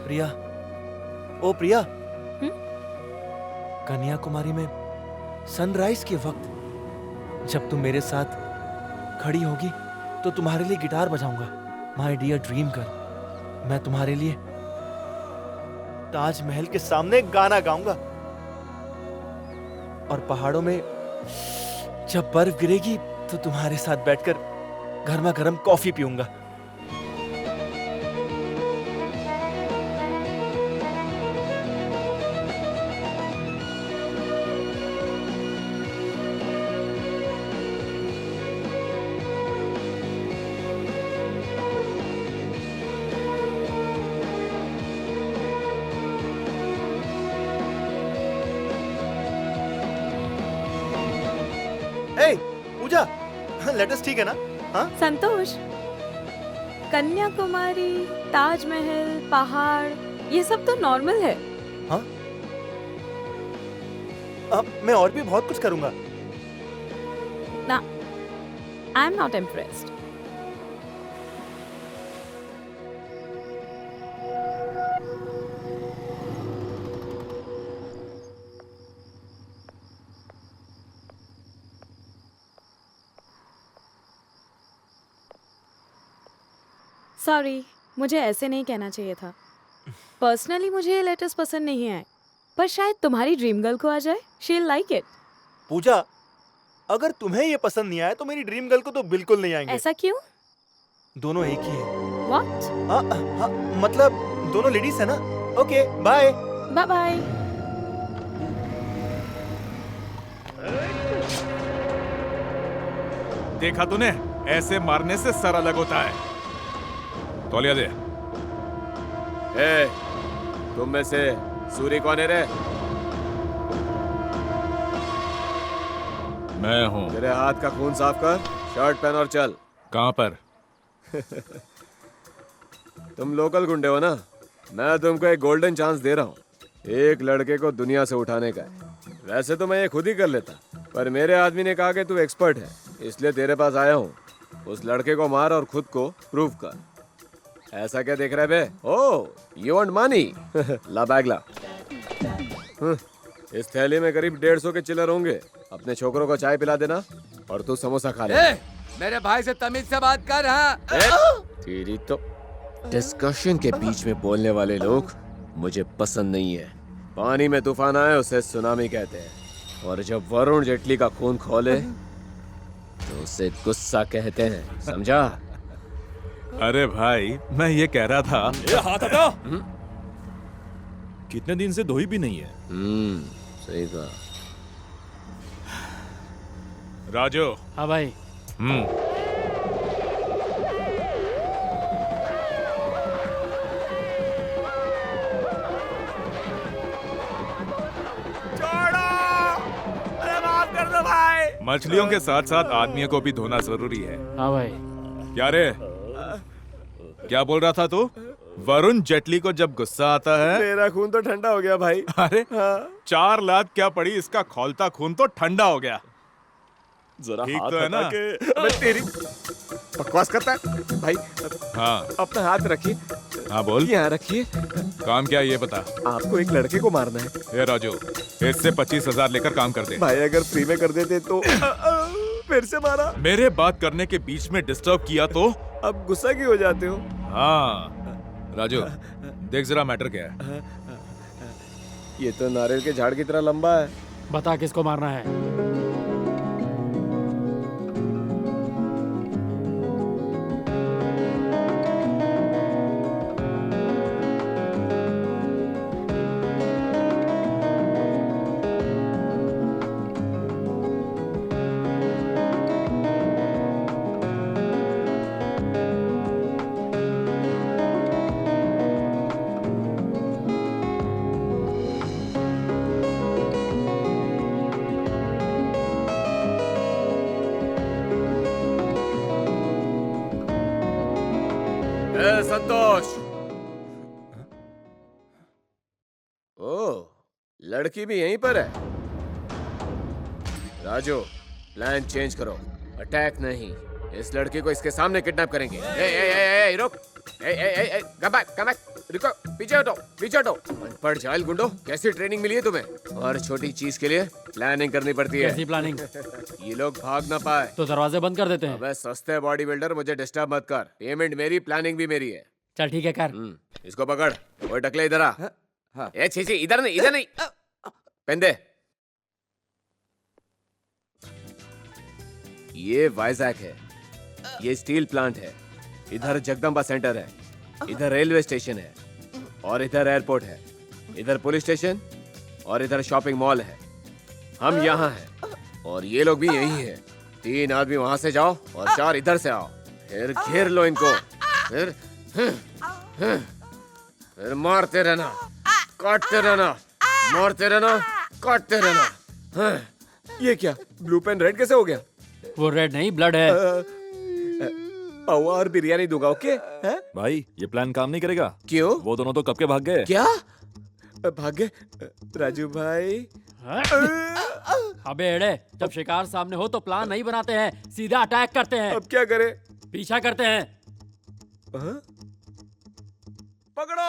प्रिया, ओ प्रिया, कन्याकुमारी में सनराइज के वक्त जब तुम मेरे साथ खड़ी होगी, तो तुम्हारे लिए गिटार बजाऊंगा। माय डियर ड्रीम गर्ल, मैं तुम्हारे लिए ताजमहल के सामने गाना गाऊंगा। और पहाड़ों में जब बर्फ गिरेगी, तो तुम्हारे साथ बैठकर गर्मा गर्म कॉफी पीऊंगा। पूजा, लेटेस्ट ठीक है ना? हाँ संतोष, कन्याकुमारी, ताजमहल, पहाड़, ये सब तो नॉर्मल है। हाँ, अब मैं और भी बहुत कुछ करूंगा। ना, I am not impressed. Sorry, मुझे ऐसे नहीं कहना चाहिए था। पर्सनली मुझे ये लेटर्स पसंद नहीं है, पर शायद तुम्हारी ड्रीम गर्ल को आ जाए। She will like it. Pooja, अगर तुम्हें ये पसंद नहीं आया तो मेरी ड्रीम गर्ल को तो बिल्कुल नहीं आएंगे। ऐसा क्यों? दोनों एक ही है। What? हाँ, मतलब दोनों लेडीज है ना। Okay, bye. Bye bye. देखा तूने, ऐसे मारने से सर अलग होता है। तौलिया दे। ए, तुम में से सूरी कौन है रे? मैं हूँ। तेरे हाथ का खून साफ कर, शर्ट पहन और चल। कहाँ पर? तुम लोकल गुंडे हो ना? मैं तुमको एक गोल्डन चांस दे रहा हूँ। एक लड़के को दुनिया से उठाने का है। वैसे तो मैं ये खुद ही कर लेता, पर मेरे आदमी ने कहा कि तू एक्सपर्ट है, इसलिए तेरे पास आया हूँ। उस लड़के को मार और खुद को प्रूव कर। ऐसा क्या देख रहा है बे? Oh, you want money? ला बैग ला। इस थैली में करीब 150 के चिल्लर होंगे। अपने छोकरों को चाय पिला देना और तू समोसा खा ले। मेरे भाई से तमीज से बात कर। हाँ, तेरी तो डिस्कशन के बीच में बोलने वाले लोग मुझे पसंद नहीं है। पानी में तूफान आए उसे सुनामी कहते हैं, और जब वरुण जेटली का खून खोले तो उसे गुस्सा कहते हैं, समझा? अरे भाई, मैं ये कह रहा था। ये हाथ हटा। कितने दिन से धोई भी नहीं है। सही कहा। राजू। हाँ भाई। मछलियों के साथ साथ आदमियों को भी धोना जरूरी है। हाँ भाई। क्या रे, क्या बोल रहा था तू? वरुण जेटली को जब गुस्सा आता है, मेरा खून तो ठंडा हो गया भाई। अरे 4 लात क्या पड़ी, इसका खौलता खून तो ठंडा हो गया। जरा ठीक हाथ तो है ना? मैं तेरी बकवास करता है भाई। हाँ, अपना हाथ रखिए। हाँ बोल। यहाँ रखिए। काम क्या है ये बता। आपको एक लड़के को मारना है। ए राजू, इससे 25,000 लेकर काम कर दे। भाई अगर फ्री में कर देते तो। फिर से मारा। मेरे बात करने के बीच में डिस्टर्ब किया तो अब गुस्सा क्यों हो जाते हो? हाँ राजू, देख जरा मैटर क्या है। ये तो नारियल के झाड़ की तरह लंबा है। बता किसको मारना है? संतोष। ओह, लड़की भी यहीं पर है। राजू, प्लान चेंज करो। अटैक नहीं, इस लड़की को इसके सामने किडनैप करेंगे। रुक, कम बैक, रुको, पीछे हटो, पीछे हटो। अनपढ़ जाहिल गुंडो, कैसी ट्रेनिंग मिली है तुम्हें? और छोटी चीज के लिए प्लानिंग करनी पड़ती है। कैसी प्लानिंग? ये लोग भाग ना पाए तो दरवाजे बंद कर देते हैं। अबे सस्ते बॉडी बिल्डर, मुझे डिस्टर्ब मत कर। पेमेंट मेरी, प्लानिंग भी मेरी है। चल ठीक है कर। इसको पकड़। ओए टकले, इधर आ। हाँ। ए छी, इधर नहीं, इधर नहीं। पेन दे। ये वाइजैक है, ये स्टील प्लांट है, इधर जगदम्बा सेंटर है, इधर रेलवे स्टेशन है, और इधर एयरपोर्ट है, इधर पुलिस स्टेशन, और इधर शॉपिंग मॉल है। हम यहाँ हैं और ये लोग भी यही हैं। 3 आदमी वहां से जाओ और 4 इधर से आओ। फिर घेर लो इनको। फिर मारते रहना, काटते रहना, मारते रहना, काटते रहना। ये क्या, ब्लू पेन रेड कैसे हो गया? वो रेड नहीं, ब्लड है। पावा और बिरयानी दूंगा, ओके? भाई ये प्लान काम नहीं करेगा। क्यों? वो दोनों तो कब के भाग गए। क्या भाग गए? राजू भाई। अबे एड़े, जब शिकार सामने हो तो प्लान नहीं बनाते हैं, सीधा अटैक करते हैं। अब क्या करें? पीछा करते हैं। पकड़ो।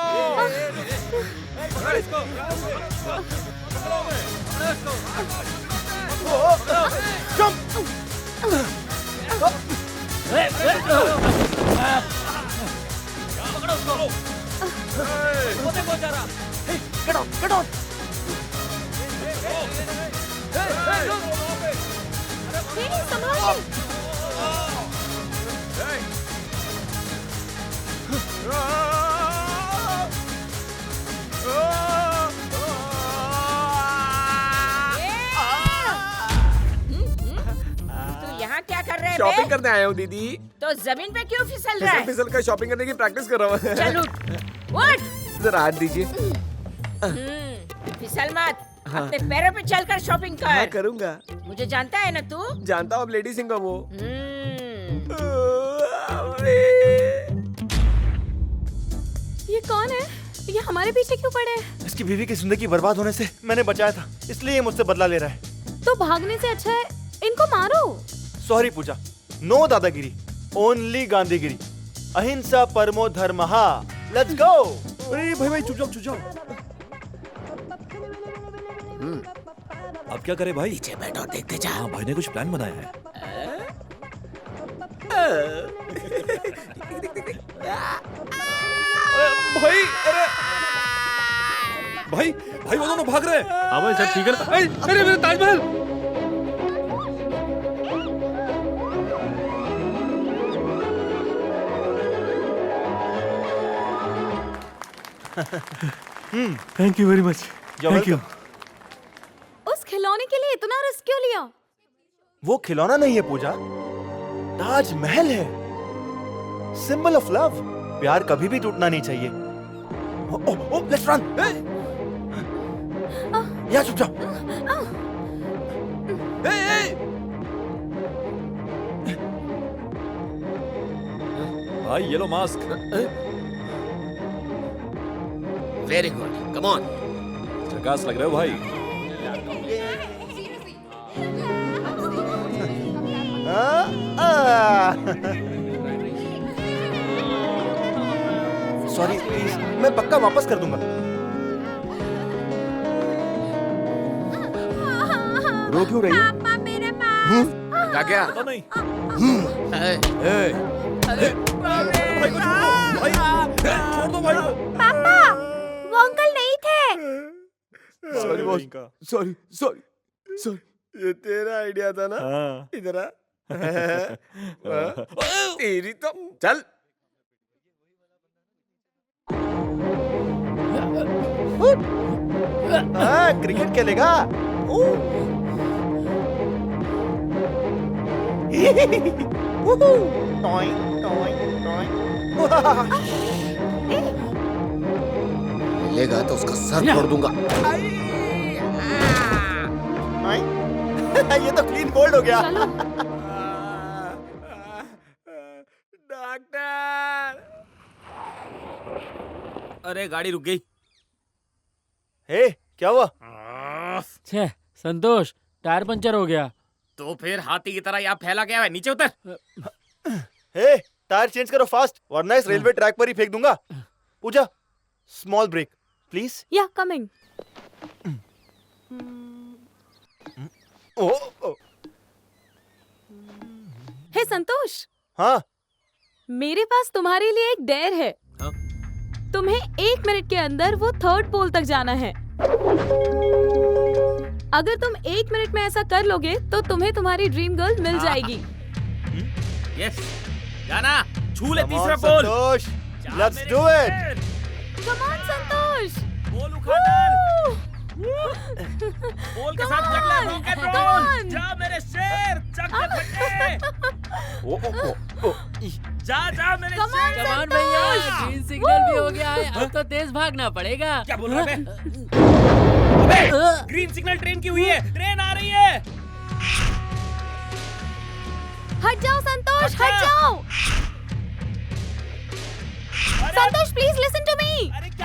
Get on, get on. तू यहाँ क्या कर रहे हैं? शॉपिंग करने आया हूँ दीदी। तो जमीन पे क्यों फिसल रहा है? फिसल कर शॉपिंग करने की प्रैक्टिस कर रहा हूँ। चल उठ। जरा हाथ दीजिए। फिसल मत। हाँ। अपने पैरों पे चलकर शॉपिंग कर। हाँ करूँगा। मुझे जानता है ना तू? जानता हूँ अब लेडी सिंह का वो। ये कौन है? ये हमारे पीछे क्यों पड़े हैं? इसकी बीवी की जिंदगी बर्बाद होने से मैंने बचाया था, इसलिए ये मुझसे बदला ले रहा है। तो भागने से अच्छा है इनको मारो। सॉरी पूजा, नो दादागिरी, ओनली गांधीगिरी, अहिंसा परमो धर्मः। Let's go. अरे भाई चुप जाओ चुप जाओ। अब क्या करे भाई? पीछे बैठो, देखते जा। हाँ भाई ने कुछ प्लान बनाया है। भाई अरे भाई भाई वो दोनों भाग रहे हैं। हाँ भाई सब ठीक है ना? अरे मेरा Taj Mahal. Thank you very much. Thank you. उस खिलौने के लिए इतना रिस्क क्यों लिया? वो खिलौना नहीं है पूजा, ताजमहल है, सिंबल ऑफ लव। प्यार कभी भी टूटना नहीं चाहिए। Let's run. यहाँ छुप जाओ। भाई ये लो mask. Very good, come on. झकास लग रहे हो भाई। सॉरी प्लीज, मैं पक्का वापस कर दूंगा। रो क्यों रही हो? क्या पता नहीं। भाई को छोड़ दो, भाई छोड़ दो भाई को। पापा, वो अंकल नहीं थे। Sorry boss, sorry sorry sorry. ये तेरा आइडिया था ना? इधर आ। तेरी तो चल। क्रिकेट खेलेगा? लेगा तो उसका सर फोड़ दूंगा। ये तो क्लीन बोल्ड हो गया। डॉक्टर। अरे गाड़ी रुक गई। हे क्या हुआ? छे संतोष, टायर पंचर हो गया। तो फिर हाथी की तरह यहाँ फैला गया है, नीचे उतर। हे टायर चेंज करो फास्ट, वरना इस रेलवे ट्रैक पर ही फेंक दूंगा। पूजा, स्मॉल ब्रेक प्लीज। या कमिंग। हे संतोष। हाँ। मेरे पास तुम्हारे लिए एक डेयर है। हाँ? तुम्हें 1 मिनट के अंदर वो 3rd पोल तक जाना है। अगर तुम 1 मिनट में ऐसा कर लोगे तो तुम्हें तुम्हारी ड्रीम गर्ल मिल जाएगी। यस, जाना, छू ले तीसरा pole. Santosh, let's do it. Come on Santosh. Pole उखाड़ डाल। पोल के साथ लग ले, रॉक एंड रोल। जा मेरे शेर, चक के फटे। जा जा मेरे शेर। कमान भैया, ग्रीन सिग्नल भी हो गया है, अब तो तेज भागना पड़ेगा। क्या बोल रहा है? अबे, ग्रीन सिग्नल ट्रेन की हुई है, ट्रेन आ रही है। हट जाओ संतोष, हट जाओ। संतोष प्लीज लिसन टू मी।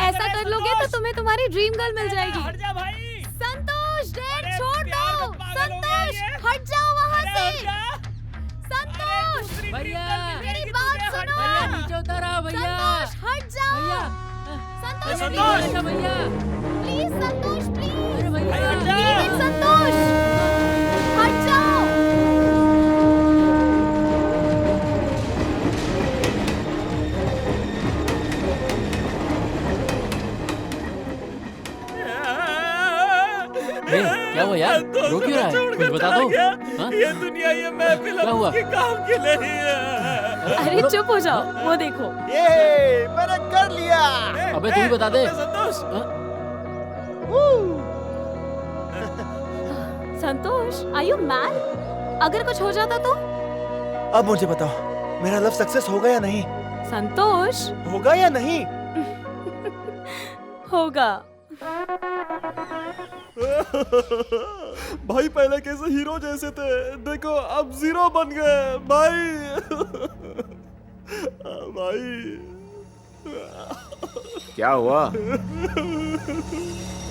ऐसा कर लोगे तो तुम्हें तुम्हारी ड्रीम गर्ल मिल जाएगी। हट जा भाई। संतोष डेट छोड़ दो। संतोष हट जाओ वहाँ से। संतोष भैया, मेरी बात सुनो। भैया नीचे उतर आओ भैया। संतोष हट जाओ। भैया, संतोष संतोष भैया, प्लीज संतोष प्लीज। अरे भैया, हट जा। संतोष हट जाओ। क्या हुआ यार? रो क्यों रहा है? कुछ बता दो। हाँ? ये दुनिया ये महफिल क्या हुआ? उसके काम की नहीं है। अरे चुप हो जाओ, वो देखो। ये मैंने कर लिया। अबे तू ही बता दे। संतोष, संतोष, आर यू मैड? अगर कुछ हो जाता तो? अब मुझे बताओ, मेरा लव सक्सेस होगा या नहीं? संतोष, होगा या नहीं? होगा। भाई पहले कैसे हीरो जैसे थे, देखो अब जीरो बन गए भाई। भाई क्या हुआ?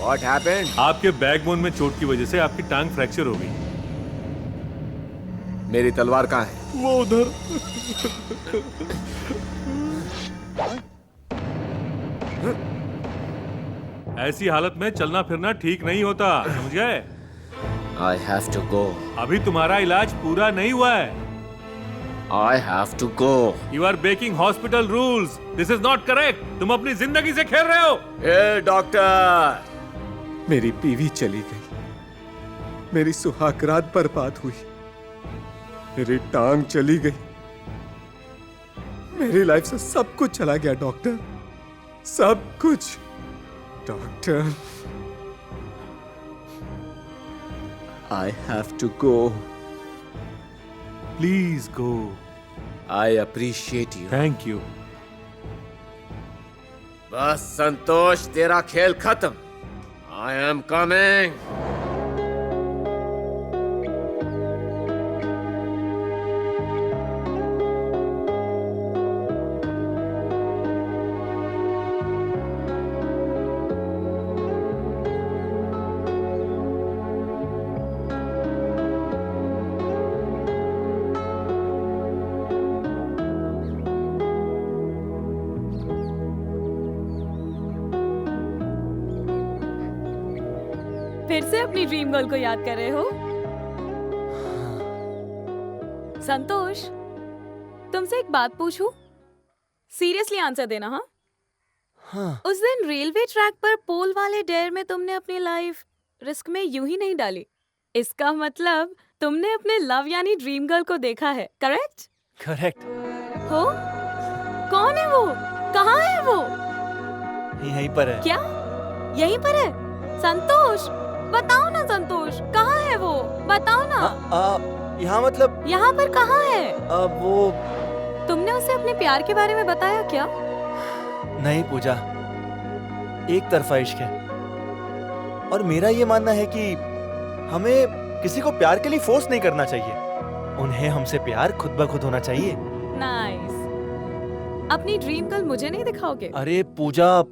What happened? आपके बैकबोन में चोट की वजह से आपकी टांग फ्रैक्चर हो गई। मेरी तलवार कहाँ है? वो उधर। ऐसी हालत में चलना फिरना ठीक नहीं होता, समझ गए? I have to go. अभी तुम्हारा इलाज पूरा नहीं हुआ है। I have to go. You are breaking hospital rules. This is not correct. तुम अपनी जिंदगी से खेल रहे हो। ए डॉक्टर! मेरी बीवी चली गई, मेरी सुहागरात बर्बाद हुई, मेरी टांग चली गई, मेरी लाइफ से सब कुछ चला गया डॉक्टर, सब कुछ। Doctor, I have to go. Please go. I appreciate you. Thank you. बस संतोष, तेरा खेल खत्म। I am coming. फिर से अपनी ड्रीम गर्ल को याद कर रहे हो? संतोष, तुमसे एक बात पूछूं? सीरियसली आंसर देना। हाँ? हाँ। उस दिन रेलवे ट्रैक पर पोल वाले डेयर में तुमने अपनी लाइफ रिस्क में यूं ही नहीं डाली। इसका मतलब तुमने अपने लव यानी ड्रीम गर्ल को देखा है, करेक्ट? करेक्ट। हो? कौन है वो? कहाँ है वो? यहीं पर है। क्या? यहीं पर है? संतोष, बताओ ना संतोष, कहाँ है वो? बताओ ना। यहाँ मतलब? यहाँ पर कहाँ है? वो तुमने उसे अपने प्यार के बारे में बताया क्या? नहीं पूजा, एक तरफा इश्क है और मेरा ये मानना है कि हमें किसी को प्यार के लिए फोर्स नहीं करना चाहिए, उन्हें हमसे प्यार खुद ब खुद होना चाहिए। नाइस। अपनी ड्रीम गर्ल मुझे नहीं दिखाओगे? अरे पूजा,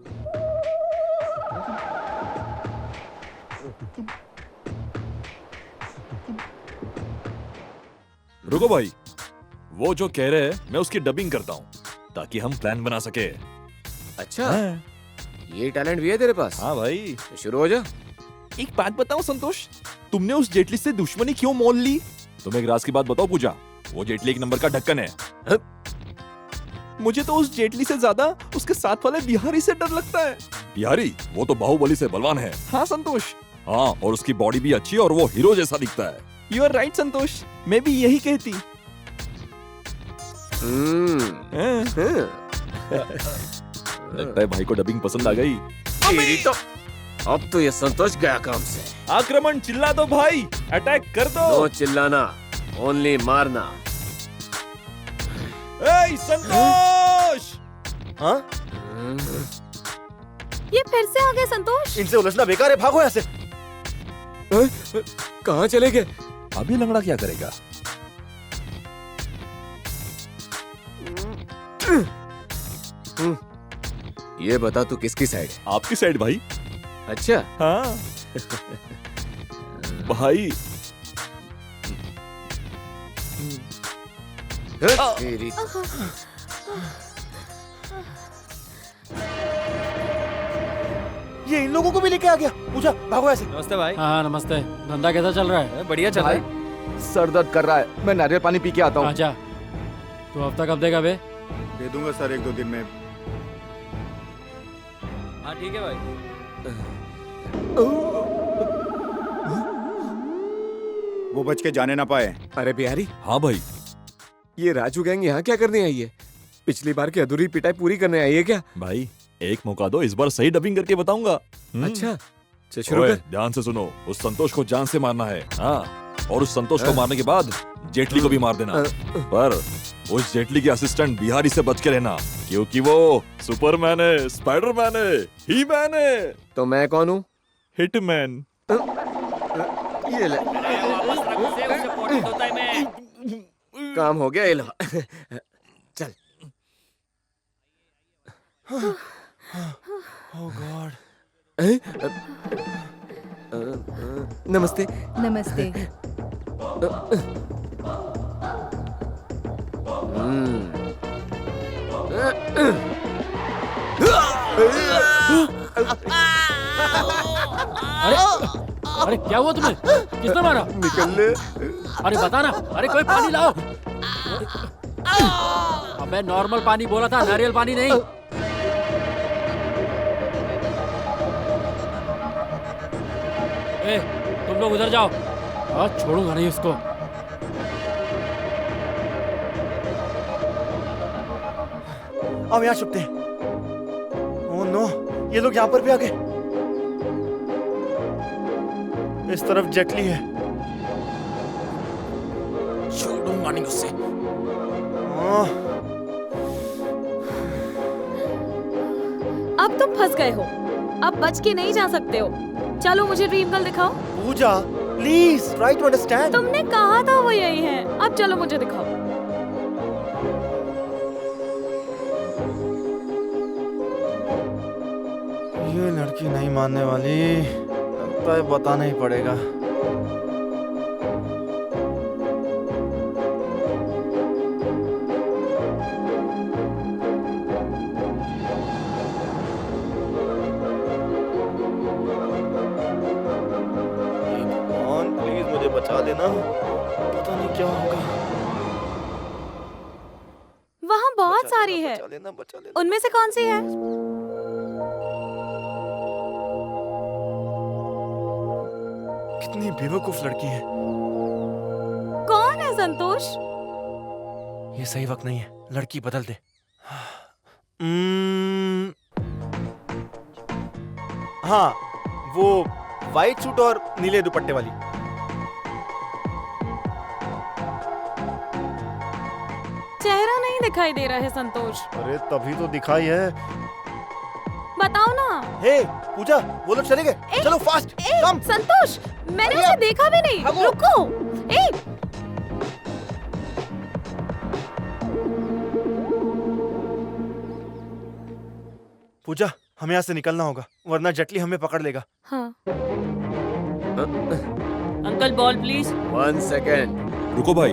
रुको भाई, वो जो कह रहे हैं मैं उसकी डबिंग करता हूँ ताकि हम प्लान बना सके। अच्छा, ये टैलेंट भी है तेरे पास? हाँ भाई। तो शुरू हो जा। एक बात बताओ संतोष, तुमने उस जेटली से दुश्मनी क्यों मोल ली? तुम एक राज की बात बताओ पूजा, वो जेटली एक नंबर का ढक्कन है। मुझे तो उस जेटली से ज्यादा उसके साथ वाले बिहारी से डर लगता है। बिहारी? वो तो बाहुबली से बलवान है। हाँ संतोष। हाँ, और उसकी बॉडी भी अच्छी और वो हीरो जैसा दिखता है। यू आर राइट संतोष, मैं भी यही कहती। लगता है भाई को डबिंग पसंद आ गई। तो अब तो ये संतोष गया काम से। आक्रमण, चिल्ला दो भाई, अटैक कर दो। नो चिल्लाना, ओनली मारना। ए संतोष! हाँ? ये फिर से आ गए संतोष? इनसे उलझना बेकार है, भागो यहाँ से। कहाँ चले गए? अभी लंगड़ा क्या करेगा? ये बता तू किसकी साइड है? आपकी साइड भाई। अच्छा। हाँ भाई। तेरी ये इन लोगों को भी लेके आ गया। पूजा, भागो ऐसे। नमस्ते भाई। हाँ नमस्ते। धंधा कैसा चल रहा है? बढ़िया चल रहा है। सर दर्द कर रहा है, मैं नारियल पानी पी के आता हूँ। अच्छा, तो हफ्ता कब देगा बे? दे दूंगा सर, 1-2 दिन में। हाँ ठीक है भाई। वो बच के जाने ना पाए। अरे बिहारी। हाँ भाई। ये राजू गैंग यहाँ क्या करने आई है? पिछली बार की अधूरी पिटाई पूरी करने आई है क्या? भाई एक मौका दो, इस बार सही डबिंग करके बताऊंगा। अच्छा शुरू ओए, कर। ध्यान से सुनो, उस संतोष को जान से मारना है। हाँ, और उस संतोष को मारने के बाद जेटली को भी मार देना। पर उस जेटली के असिस्टेंट बिहारी से बच के रहना, क्योंकि वो सुपरमैन है, स्पाइडरमैन है, ही मैन है। तो मैं कौन हूँ? हिटमैन। ये ले। काम हो गया, ये लो। चल। Oh God. नमस्ते। नमस्ते। अरे क्या हुआ तुम्हें? किसने मारा? निकल ले। अरे बता ना। अरे कोई पानी लाओ। अबे नॉर्मल पानी बोला था, नारियल पानी नहीं। ए, तुम लोग उधर जाओ। आज छोड़ूंगा नहीं उसको। अब यहाँ छुपते हैं। ओह नो, ये लोग यहाँ पर भी आ गए। इस तरफ जेटली है। छोड़ूंगा नहीं उससे। अब तुम फंस गए हो। अब बच के नहीं जा सकते हो। चलो मुझे ड्रीम गर्ल दिखाओ। पूजा प्लीज ट्राई टू अंडरस्टैंड। तुमने कहा था वो यही है। अब चलो मुझे दिखाओ। ये लड़की नहीं मानने वाली, लगता है बताना ही पड़ेगा। प्लीज मुझे बचा लेना, पता नहीं क्या होगा। वहाँ बहुत सारी है। उनमें से कौन सी है? कितनी बेवकूफ लड़की है। कौन है संतोष? ये सही वक्त नहीं है, लड़की बदल दे। हाँ, वो व्हाइट सूट और नीले दुपट्टे वाली। चेहरा नहीं दिखाई दे रहा है संतोष। अरे तभी तो दिखाई है। बताओ ना। हे पूजा, वो लोग चले गए। चलो फास्ट कम। संतोष, मैंने उसे देखा भी नहीं। रुको। पूजा, हमें यहाँ से निकलना होगा, वरना जेटली हमें पकड़ लेगा। हाँ। Uncle ball please. 1 सेकेंड। रुको भाई,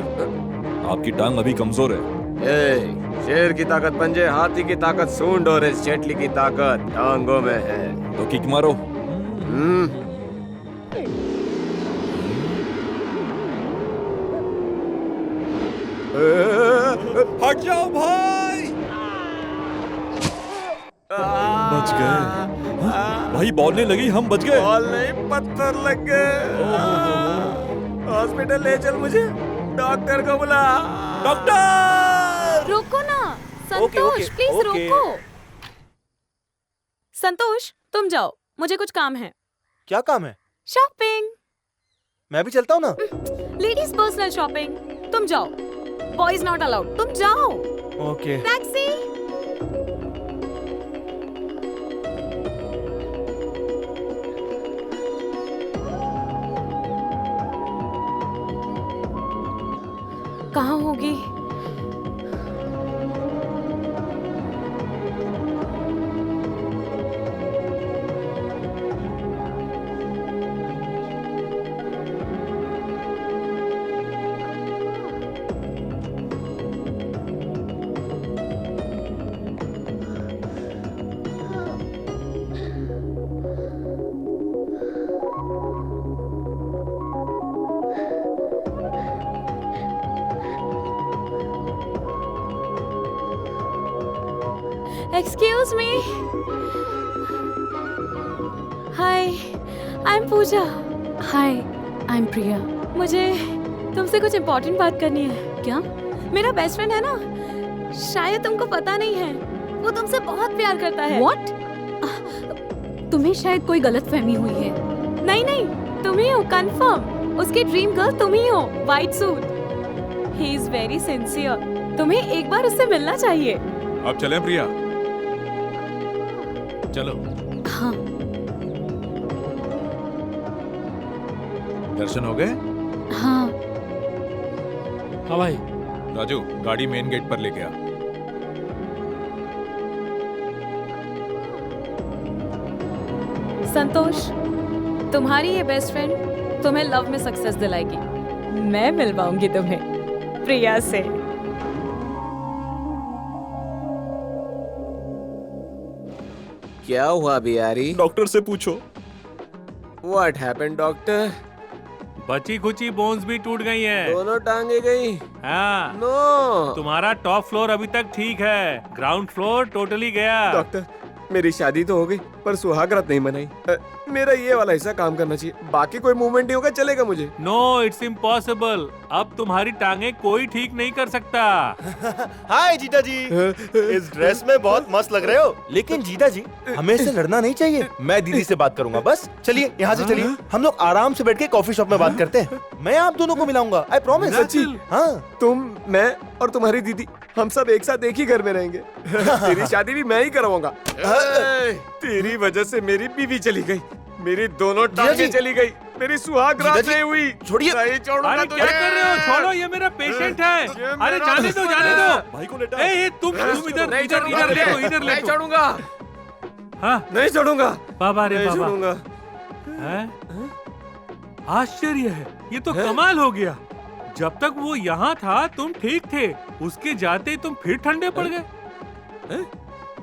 आपकी टांग अभी कमजोर है। शेर की ताकत पंजे, हाथी की ताकत सूंड और इस जेटली की ताकत टांगों में है। तो किक मारो। हट जाओ भाई। बच गए। भाई बॉल नहीं लगी, हम बच गए। बॉल नहीं, पत्थर लग गए। हॉस्पिटल ले चल मुझे, डॉक्टर को बुला। डॉक्टर! रुको ना संतोष, प्लीज रुको। संतोष, तुम जाओ, मुझे कुछ काम है। क्या काम है? शॉपिंग। मैं भी चलता हूँ ना। Ladies personal shopping. तुम जाओ, बॉयज नॉट अलाउड। तुम जाओ। ओके। टैक्सी। कहाँ होगी? Excuse me. Hi, I'm Pooja. Hi, I'm Priya. मुझे तुमसे कुछ इम्पोर्टेंट बात करनी है। क्या? मेरा बेस्ट फ्रेंड है ना, शायद तुमको पता नहीं है, वो तुमसे बहुत प्यार करता है। What? तुम्हें शायद कोई गलतफहमी हुई है। नहीं नहीं, तुम ही हो कंफर्म। उसकी ड्रीम गर्ल तुम ही हो, white suit. He is very sincere. तुम्हें एक बार उससे मिलना चाहिए। अब चलें प्रिया? चलो। हाँ। दर्शन हो गए? हाँ। हाँ भाई। राजू, गाड़ी मेन गेट पर लेके आ। संतोष, तुम्हारी ये बेस्ट फ्रेंड तुम्हें लव में सक्सेस दिलाएगी। मैं मिलवाऊंगी तुम्हें प्रिया से। क्या हुआ बिहारी? डॉक्टर से पूछो। What happened, doctor? बची खुची बोन्स भी टूट गई हैं। दोनों टांगे गई? हाँ। नो। तुम्हारा टॉप फ्लोर अभी तक ठीक है, ग्राउंड फ्लोर टोटली गया। डॉक्टर, मेरी शादी तो हो गई पर सुहागरात नहीं मनाई। मेरा ये वाला हिस्सा काम करना चाहिए, बाकी कोई मूवमेंट नहीं होगा, चलेगा मुझे? No, it's impossible. अब तुम्हारी टांगे कोई ठीक नहीं कर सकता। हाय जीजा जी, इस ड्रेस में बहुत मस्त लग रहे हो। लेकिन जीजा जी, हमें इससे लड़ना नहीं चाहिए। मैं दीदी से बात करूंगा बस। चलिए यहाँ से चलिए, हम लोग आराम से बैठ के कॉफी शॉप में बात करते हैं। मैं आप दोनों को मिलाऊंगा, आई प्रॉमिस। हाँ, तुम, मैं और तुम्हारी दीदी, हम सब एक साथ एक ही घर में रहेंगे। तेरी शादी भी मैं ही करवाऊंगा। तेरी वजह से मेरी बीवी चली गई, मेरी दोनों टांगे चली गई, मेरी सुहाग रात नहीं हुई। छोड़िए। नहीं छोड़ूंगा अरे तुझे। क्या कर रहे हो? छोड़ो, ये मेरा पेशेंट है। अरे जाने दो, जाने दो। भाई को लेटा। ए, तुम इधर नहीं इधर छोड़ूंगा इधर तुझे। लेटो, इधर नहीं लेटो। छोड़ूंगा। हाँ, नहीं छोड़ूंगा। बाबा रे नहीं बाबा। छोड़ूंगा। हैं? आश्चर्य है, ये तो कमाल हो गया। जब तक वो यहाँ था तुम ठीक थे, उसके जाते ही तुम फिर ठंडे पड़ गए।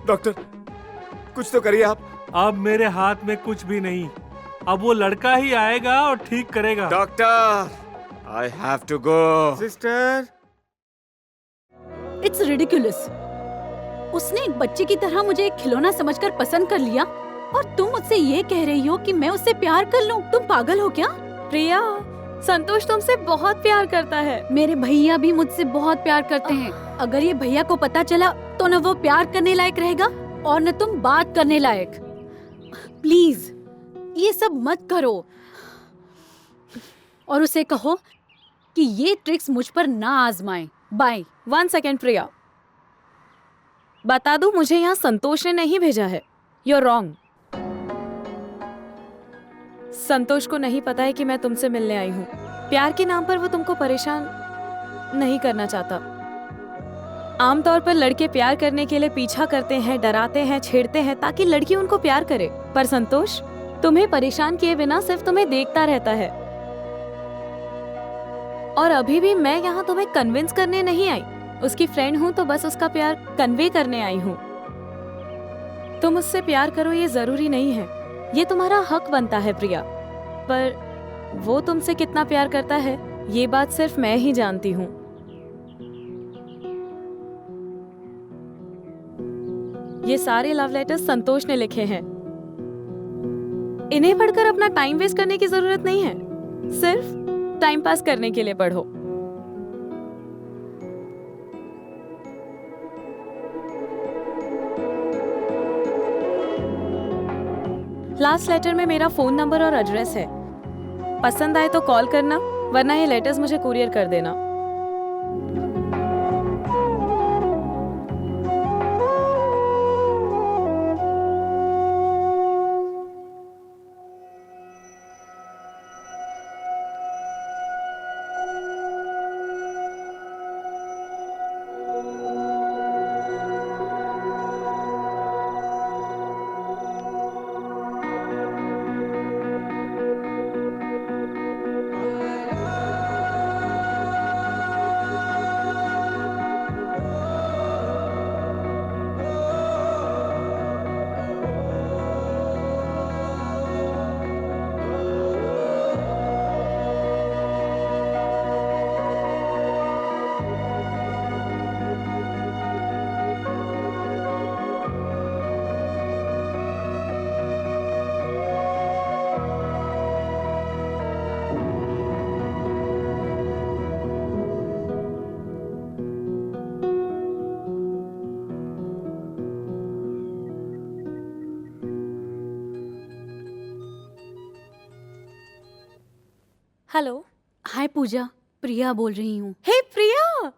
डॉक्टर, कुछ तो करिए आप। अब मेरे हाथ में कुछ भी नहीं, अब वो लड़का ही आएगा और ठीक करेगा। Doctor, I have to go. Sister, it's ridiculous. उसने एक बच्चे की तरह मुझे एक खिलौना समझकर पसंद कर लिया और तुम मुझसे ये कह रही हो कि मैं उससे प्यार कर लूं? तुम पागल हो क्या? प्रिया, संतोष तुमसे बहुत प्यार करता है। मेरे भैया भी मुझसे बहुत प्यार करते हैं। अगर ये भैया को पता चला तो न वो प्यार करने लायक रहेगा और न तुम बात करने लायक। प्लीज ये सब मत करो और उसे कहो कि ये ट्रिक्स मुझ पर ना आजमाएं। बाय। 1 सेकेंड प्रिया, बता दूं, मुझे यहाँ संतोष ने नहीं भेजा है। You are wrong. संतोष को नहीं पता है कि मैं तुमसे मिलने आई हूँ। प्यार के नाम पर वो तुमको परेशान नहीं करना चाहता। आमतौर पर लड़के प्यार करने के लिए पीछा करते हैं, डराते हैं, छेड़ते हैं ताकि लड़की उनको प्यार करे। पर संतोष तुम्हें परेशान किए बिना सिर्फ तुम्हें देखता रहता है। और अभी भी मैं यहाँ तुम्हें कन्विंस करने नहीं आई। उसकी फ्रेंड हूँ तो बस उसका प्यार कन्वे करने आई हूँ। तुम उससे प्यार करो ये जरूरी नहीं है, ये तुम्हारा हक बनता है प्रिया। पर वो तुमसे कितना प्यार करता है ये बात सिर्फ मैं ही जानती हूँ। ये सारे लव लेटर्स संतोष ने लिखे हैं। इन्हें पढ़कर अपना टाइम वेस्ट करने की जरूरत नहीं है, सिर्फ टाइम पास करने के लिए पढ़ो। लास्ट लेटर में मेरा फोन नंबर और एड्रेस है। पसंद आए तो कॉल करना, वरना ये लेटर्स मुझे कुरियर कर देना। हेलो। हाय पूजा, प्रिया बोल रही हूँ। हे प्रिया,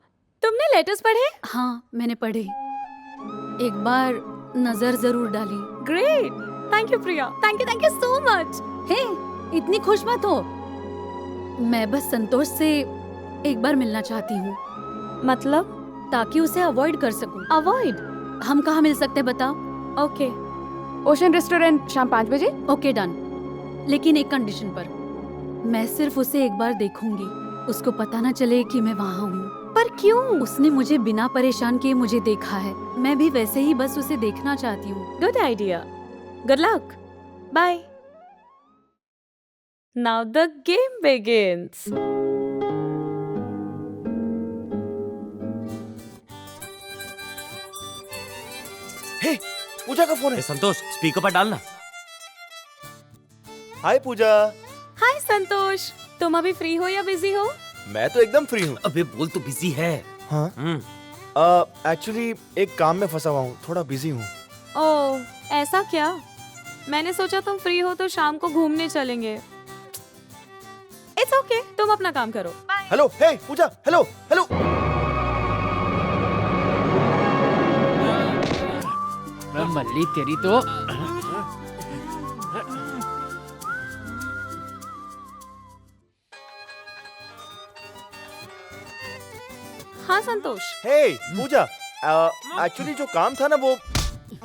तुमने लेटर्स पढ़े? हाँ, मैंने पढ़े। एक बार नजर जरूर डाली। Great, thank you Priya, thank you so much. Hey, इतनी खुश मत हो। मैं बस संतोष से एक बार मिलना चाहती हूँ। मतलब? ताकि उसे अवॉइड कर सकूं। अवॉइड? हम कहाँ मिल सकते बताओ? ओके। ओशन रेस्टोरेंट शाम 5 बजे। Okay done. लेकिन एक कंडीशन पर, मैं सिर्फ उसे एक बार देखूंगी। उसको पता ना चले कि मैं वहाँ हूँ। पर क्यों? उसने मुझे बिना परेशान किए मुझे देखा है। मैं भी वैसे ही बस उसे देखना चाहती हूँ। Good idea. Good luck. Bye. Now the game begins. Hey, Pooja का फोन है। संतोष, स्पीकर पर डालना। हाय पूजा। हाय संतोष, तुम अभी फ्री हो या बिजी हो? मैं तो एकदम फ्री हूँ। अबे बोल तो बिजी है। हाँ? एक्चुअली एक काम में फंसा हुआ हूँ, थोड़ा बिजी हूँ। ओह, ऐसा क्या? मैंने सोचा तुम फ्री हो तो शाम को घूमने चलेंगे। इट्स ओके, तुम अपना काम करो। हेलो, हे पूजा, हेलो हेलो। मल्ली तेरी तो। हाँ संतोष। हे पूजा, एक्चुअली जो काम था ना वो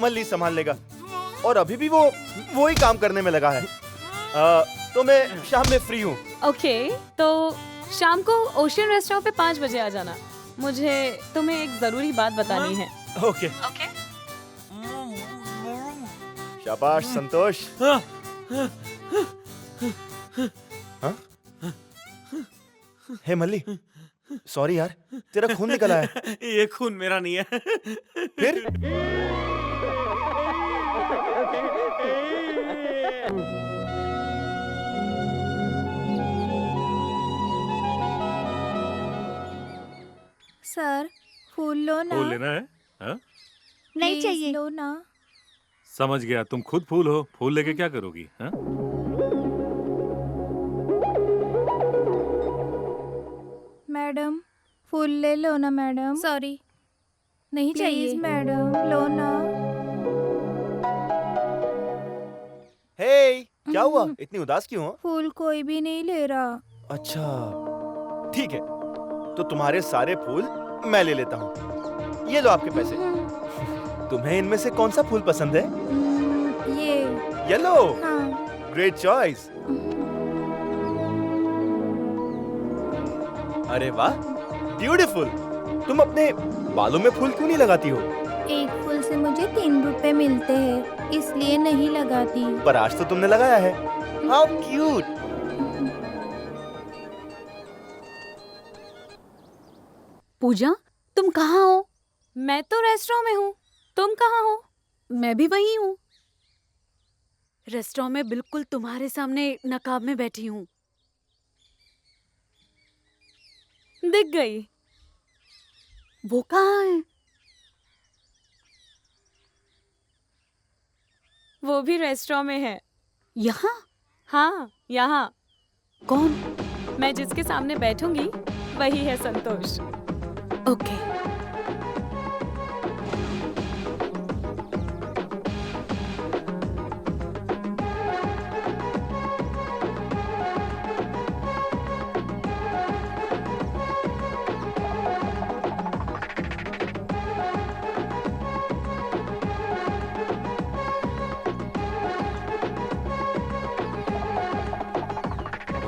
मल्ली संभाल लेगा, और अभी भी वो ही काम करने में लगा है। तो मैं शाम में फ्री हूँ। ओके, तो शाम को ओशियन रेस्टोरेंट पे 5 बजे आ जाना। मुझे तुम्हें एक जरूरी बात बतानी है। ओके। शाबाश संतोष। हाँ? हे मल्ली, सॉरी यार, तेरा खून निकला है। ये खून मेरा नहीं है। फिर? सर, फूल लो ना। फूल लेना है? हाँ? नहीं चाहिए। लो ना। समझ गया, तुम खुद फूल हो। फूल लेके क्या करोगी? हाँ? मैडम, फूल ले लो ना मैडम। सॉरी, नहीं चाहिए मैडम, लो ना। हे, क्या हुआ? इतनी उदास क्यों हो? फूल कोई भी नहीं ले रहा। अच्छा, ठीक है, तो तुम्हारे सारे फूल मैं ले लेता हूँ। ये लो आपके पैसे। तुम्हें इनमें से कौन सा फूल पसंद है? ये येलो। हाँ। Great choice. अरे वाह, ब्यूटीफुल। तुम अपने बालों में फूल क्यों नहीं लगाती हो? एक फूल से मुझे 3 रुपए मिलते हैं, इसलिए नहीं लगाती। पर आज तो तुमने लगाया है। How cute. पूजा, तुम कहाँ हो? मैं तो रेस्टोरेंट में हूँ। तुम कहाँ हो? मैं भी वही हूँ। रेस्टोरेंट में बिल्कुल तुम्हारे सामने नकाब में बैठी हूँ। दिख गई। वो कहाँ है? वो भी रेस्टोरेंट में है। यहाँ? हाँ, यहाँ। कौन? मैं जिसके सामने बैठूंगी वही है संतोष। ओके।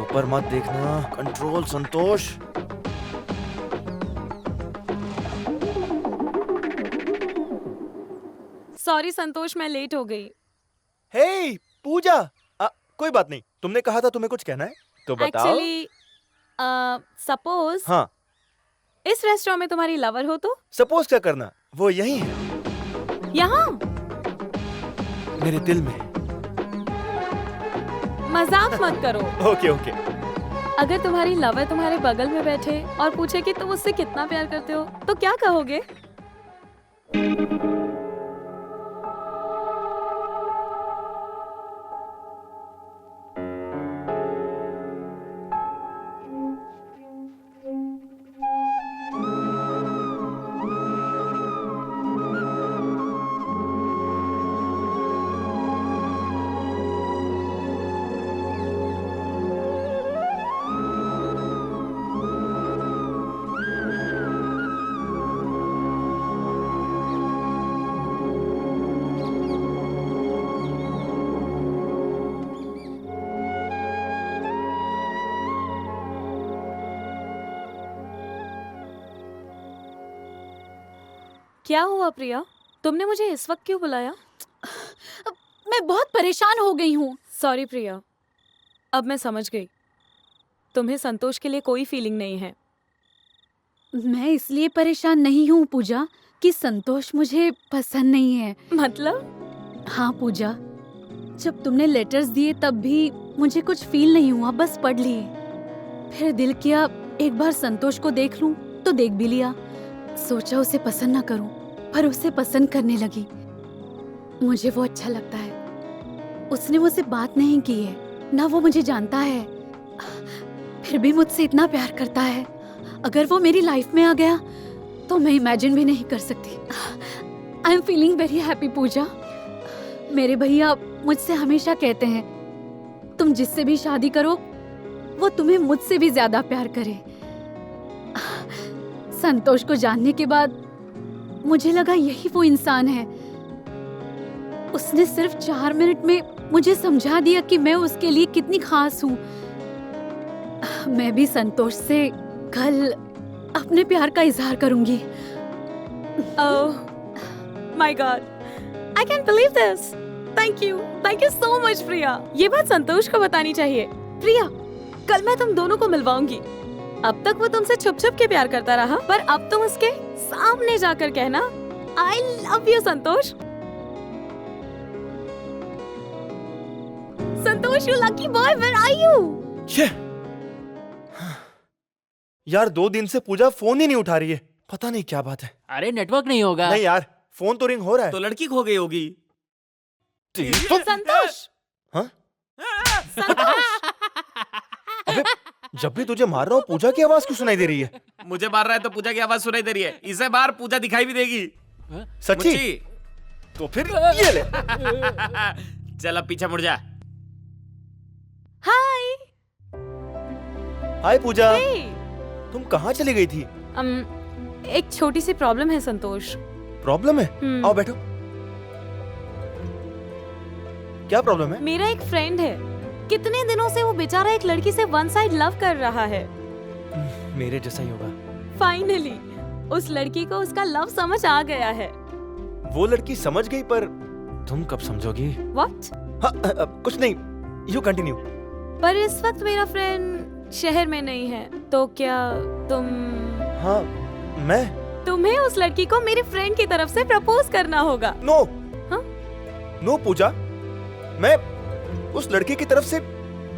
ऊपर मत देखना, कंट्रोल संतोष। सॉरी संतोष, मैं लेट हो गई। हे पूजा, कोई बात नहीं। तुमने कहा था तुम्हें कुछ कहना है, तो बताओ। एक्चुअली सपोज हाँ, इस रेस्टोरेंट में तुम्हारी लवर हो तो? सपोज क्या करना, वो यही है। यहाँ? मेरे दिल में। मजाक मत करो। Okay okay. अगर तुम्हारी लवर तुम्हारे बगल में बैठे और पूछे कि तुम उससे कितना प्यार करते हो तो क्या कहोगे? क्या हुआ प्रिया? तुमने मुझे इस वक्त क्यों बुलाया? मैं बहुत परेशान हो गई हूँ। सॉरी प्रिया, अब मैं समझ गई। तुम्हें संतोष के लिए कोई फीलिंग नहीं है। मैं इसलिए परेशान नहीं हूँ पूजा कि संतोष मुझे पसंद नहीं है। मतलब? हाँ पूजा, जब तुमने लेटर्स दिए तब भी मुझे कुछ फील नहीं हुआ, बस पढ़ लिए। फिर दिल किया एक बार संतोष को देख लूं, तो देख भी लिया। सोचा उसे पसंद ना करूं, पर उसे पसंद करने लगी। मुझे वो अच्छा लगता है। उसने मुझसे बात नहीं की है, ना वो मुझे जानता है, फिर भी मुझसे इतना प्यार करता है। अगर वो मेरी लाइफ में आ गया तो मैं इमेजिन भी नहीं कर सकती। I am feeling very happy Pooja. मेरे भैया मुझसे हमेशा कहते हैं, तुम जिससे भी शादी करो वो तुम्हें मुझसे भी ज्यादा प्यार करे। संतोष को जानने के बाद मुझे लगा यही वो इंसान है। उसने सिर्फ 4 मिनट में मुझे समझा दिया कि मैं उसके लिए कितनी खास हूँ। मैं भी संतोष से कल अपने प्यार का इजहार करूंगी। Oh my god, I can believe this. Thank you so much Priya. ये बात संतोष को बतानी चाहिए। प्रिया, कल मैं तुम दोनों को मिलवाऊंगी। अब तक वो तुमसे छुप छुप के प्यार करता रहा, पर अब तुम उसके सामने जाकर कहना I love you Santosh. Santosh, you lucky boy, where are you? यार 2 दिन से पूजा फोन ही नहीं उठा रही है, पता नहीं क्या बात है। अरे नेटवर्क नहीं होगा। नहीं यार, फोन तो रिंग हो रहा है। तो लड़की खो गई होगी। संतोष! हाँ? अबे, जब भी तुझे मार रहा हूँ पूजा की आवाज क्यों सुनाई दे रही है? मुझे मार रहा है तो पूजा की आवाज सुनाई दे रही है। इसे बार पूजा दिखाई भी देगी। सच्ची? तो फिर ये ले। चल अब पीछे मुड़ जा। हाय। हाय पूजा। तुम कहाँ चली गई थी? एक छोटी सी प्रॉब्लम है संतोष। प्रॉब्लम है? आओ बैठो। क्या प्रॉब्लम है? मेरा एक फ्रेंड है, कितने दिनों से वो बेचारा एक लड़की से वन साइड लव कर रहा है। मेरे जैसा ही होगा। फाइनली उस लड़की को उसका लव समझ आ गया है। वो लड़की समझ गई, पर तुम कब समझोगी? What? हाँ, कुछ नहीं, यू कंटिन्यू। पर इस वक्त मेरा फ्रेंड शहर में नहीं है, तो क्या तुम? हाँ, मैं? तुम्हें उस लड़की को मेरे फ्रेंड की तरफ से प्रपोज करना होगा। नो। हाँ? नो पूजा, मैं उस लड़के की तरफ से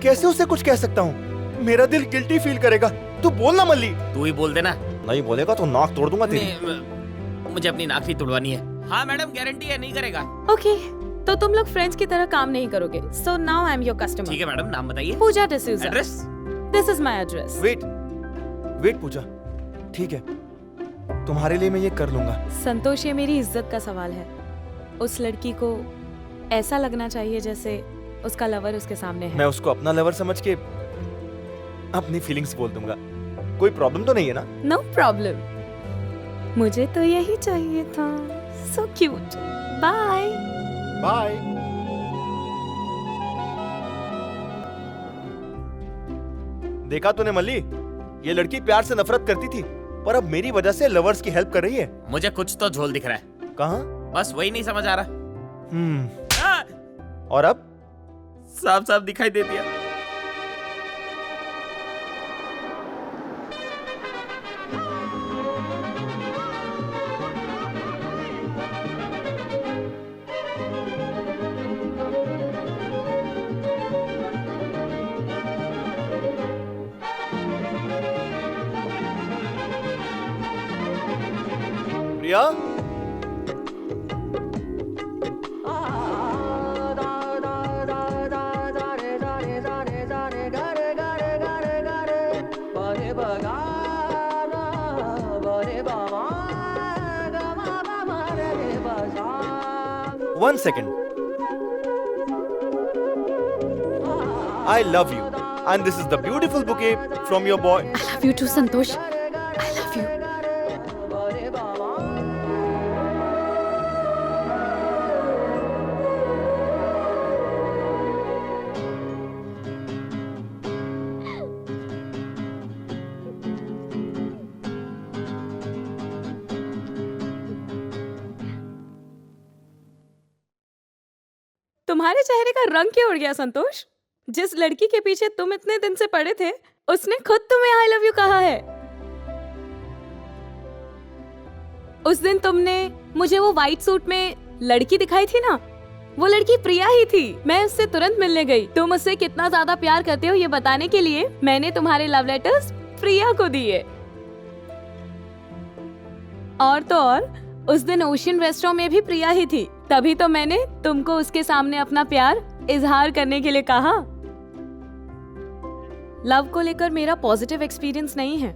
कैसे उसे कुछ कह सकता हूँ? मेरा दिल गिल्टी फील करेगा। तू बोल ना मल्ली। तू ही बोल देना। नहीं बोलेगा तो नाक तोड़ दूंगा तेरी। मुझे अपनी नाक भी तोड़वानी है। हाँ मैडम, गारंटी है नहीं करेगा। ओके, तो तुम लोग फ्रेंड्स की तरह काम नहीं करोगे। So now I am your customer. ठीक है मैडम, नाम बताइए। Pooja D'Souza. Address? This is my address. Wait Pooja, ठीक है, तुम्हारे लिए मैं ये कर लूंगा। संतोष, ये मेरी इज्जत का सवाल है। उस लड़की को ऐसा लगना चाहिए जैसे उसका लवर उसके सामने है। मैं उसको अपना लवर समझ के अपनी फीलिंग्स बोल दूंगा। कोई प्रॉब्लम तो नहीं है ना? No problem. मुझे तो यही चाहिए था। So cute. Bye bye. देखा तूने मल्ली, ये लड़की प्यार से नफरत करती थी, पर अब मेरी वजह से लवर्स की हेल्प कर रही है। मुझे कुछ तो झोल दिख रहा है। कहाँ? बस वही नहीं समझ आ रहा। और अब? साफ साफ दिखाई दे दिया। प्रिया? One second. I love you, and this is the beautiful bouquet from your boy. I love you too, Santosh. I love you. तुम्हारे चेहरे का रंग क्यों उड़ गया संतोष? जिस लड़की के पीछे तुम इतने दिन से पड़े थे, उसने खुद तुम्हें आई लव यू कहा है। उस दिन तुमने मुझे वो व्हाइट सूट में लड़की दिखाई थी ना, वो लड़की प्रिया ही थी। मैं उससे तुरंत मिलने गई। तुम उससे कितना ज्यादा प्यार करते हो ये बताने के लिए मैंने तुम्हारे लव लेटर्स प्रिया को दिए। और तो और उस दिन ओशियन रेस्टोरेंट में भी प्रिया ही थी। तभी तो मैंने तुमको उसके सामने अपना प्यार इजहार करने के लिए कहा। लव को लेकर मेरा पॉजिटिव एक्सपीरियंस नहीं है,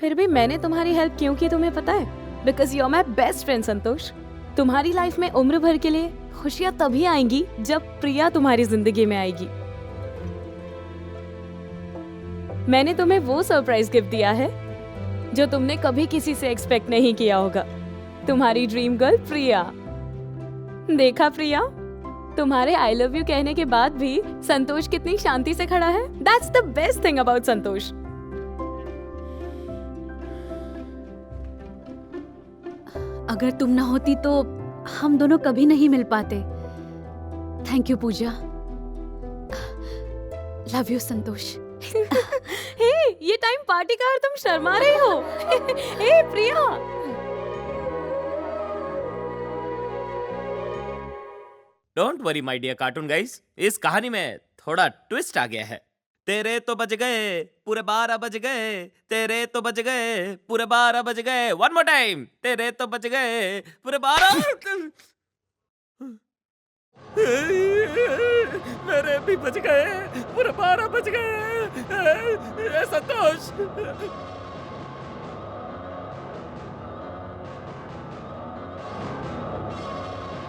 फिर भी मैंने तुम्हारी हेल्प क्यों की तुम्हें पता है? Because you are my best friend Santosh. तुम्हारी लाइफ में उम्र भर के लिए खुशियां तभी आएंगी जब प्रिया तुम्हारी जिंदगी में आएगी। मैंने तुम्हें वो सरप्राइज गिफ्ट दिया है जो तुमने कभी किसी से एक्सपेक्ट नहीं किया होगा। तुम्हारी ड्रीम गर्ल प्रिया। देखा प्रिया, तुम्हारे आई लव यू कहने के बाद भी संतोष कितनी शांति से खड़ा है। That's the best thing about Santosh. अगर तुम ना होती तो हम दोनों कभी नहीं मिल पाते। Thank you Pooja. Love you Santosh. Hey, ये टाइम पार्टी का और तुम शर्मा रही हो। Hey Priya. Don't worry my dear cartoon guys, इस कहानी में थोड़ा ट्विस्ट आ गया है। तेरे तो बज गए पूरे 12 बज गए, तेरे तो बज गए पूरे 12 बज गए। वन मोर टाइम, तेरे तो बज गए पूरे 12। मेरे भी बज गए पूरे 12 बज गए। संतोष,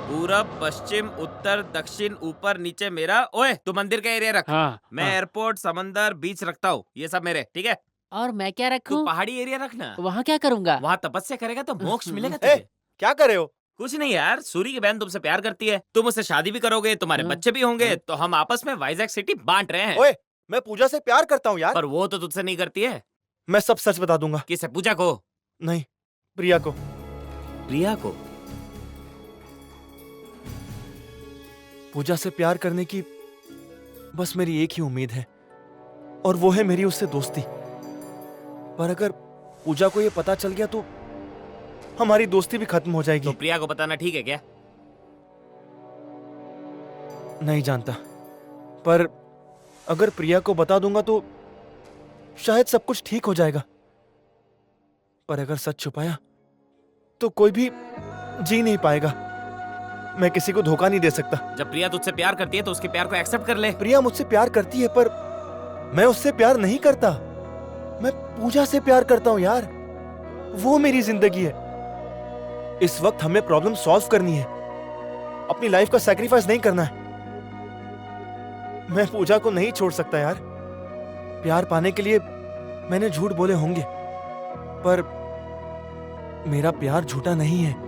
पूरब पश्चिम उत्तर दक्षिण ऊपर नीचे मेरा। ओए तू मंदिर का एरिया रख। हाँ, मैं हाँ। एयरपोर्ट समंदर बीच रखता हूँ, ये सब मेरे, ठीक है? और मैं क्या तू रखूं? पहाड़ी एरिया रखना। वहाँ क्या करूँगा? वहाँ तपस्या करेगा तो मोक्ष मिलेगा ए, तुझे। क्या कर रहे हो? कुछ नहीं यार, सूरी की बहन तुमसे प्यार करती है, तुम उससे शादी भी करोगे, तुम्हारे बच्चे भी होंगे, तो हम आपस में वाइजैक सिटी बांट रहे हैं। ओए, मैं पूजा से प्यार करता हूँ यार। पर वो तो तुझसे नहीं करती है। मैं सब सच बता दूंगा। किसे? पूजा को? नहीं, प्रिया को। प्रिया को? पूजा से प्यार करने की बस मेरी एक ही उम्मीद है, और वो है मेरी उससे दोस्ती। पर अगर पूजा को ये पता चल गया तो हमारी दोस्ती भी खत्म हो जाएगी। तो प्रिया को बताना ठीक है क्या? नहीं जानता, पर अगर प्रिया को बता दूंगा तो शायद सब कुछ ठीक हो जाएगा। पर अगर सच छुपाया तो कोई भी जी नहीं पाएगा। मैं किसी को धोखा नहीं दे सकता। जब प्रिया तुझसे प्यार करती है तो उसके प्यार को एक्सेप्ट कर ले। प्रिया मुझसे प्यार करती है, पर मैं उससे प्यार नहीं करता। मैं पूजा से प्यार करता हूं यार, वो मेरी जिंदगी है। इस वक्त हमें प्रॉब्लम सॉल्व करनी है, अपनी लाइफ का सैक्रिफाइस नहीं करना है। मैं पूजा को नहीं छोड़ सकता यार। प्यार पाने के लिए मैंने झूठ बोले होंगे, पर मेरा प्यार झूठा नहीं है।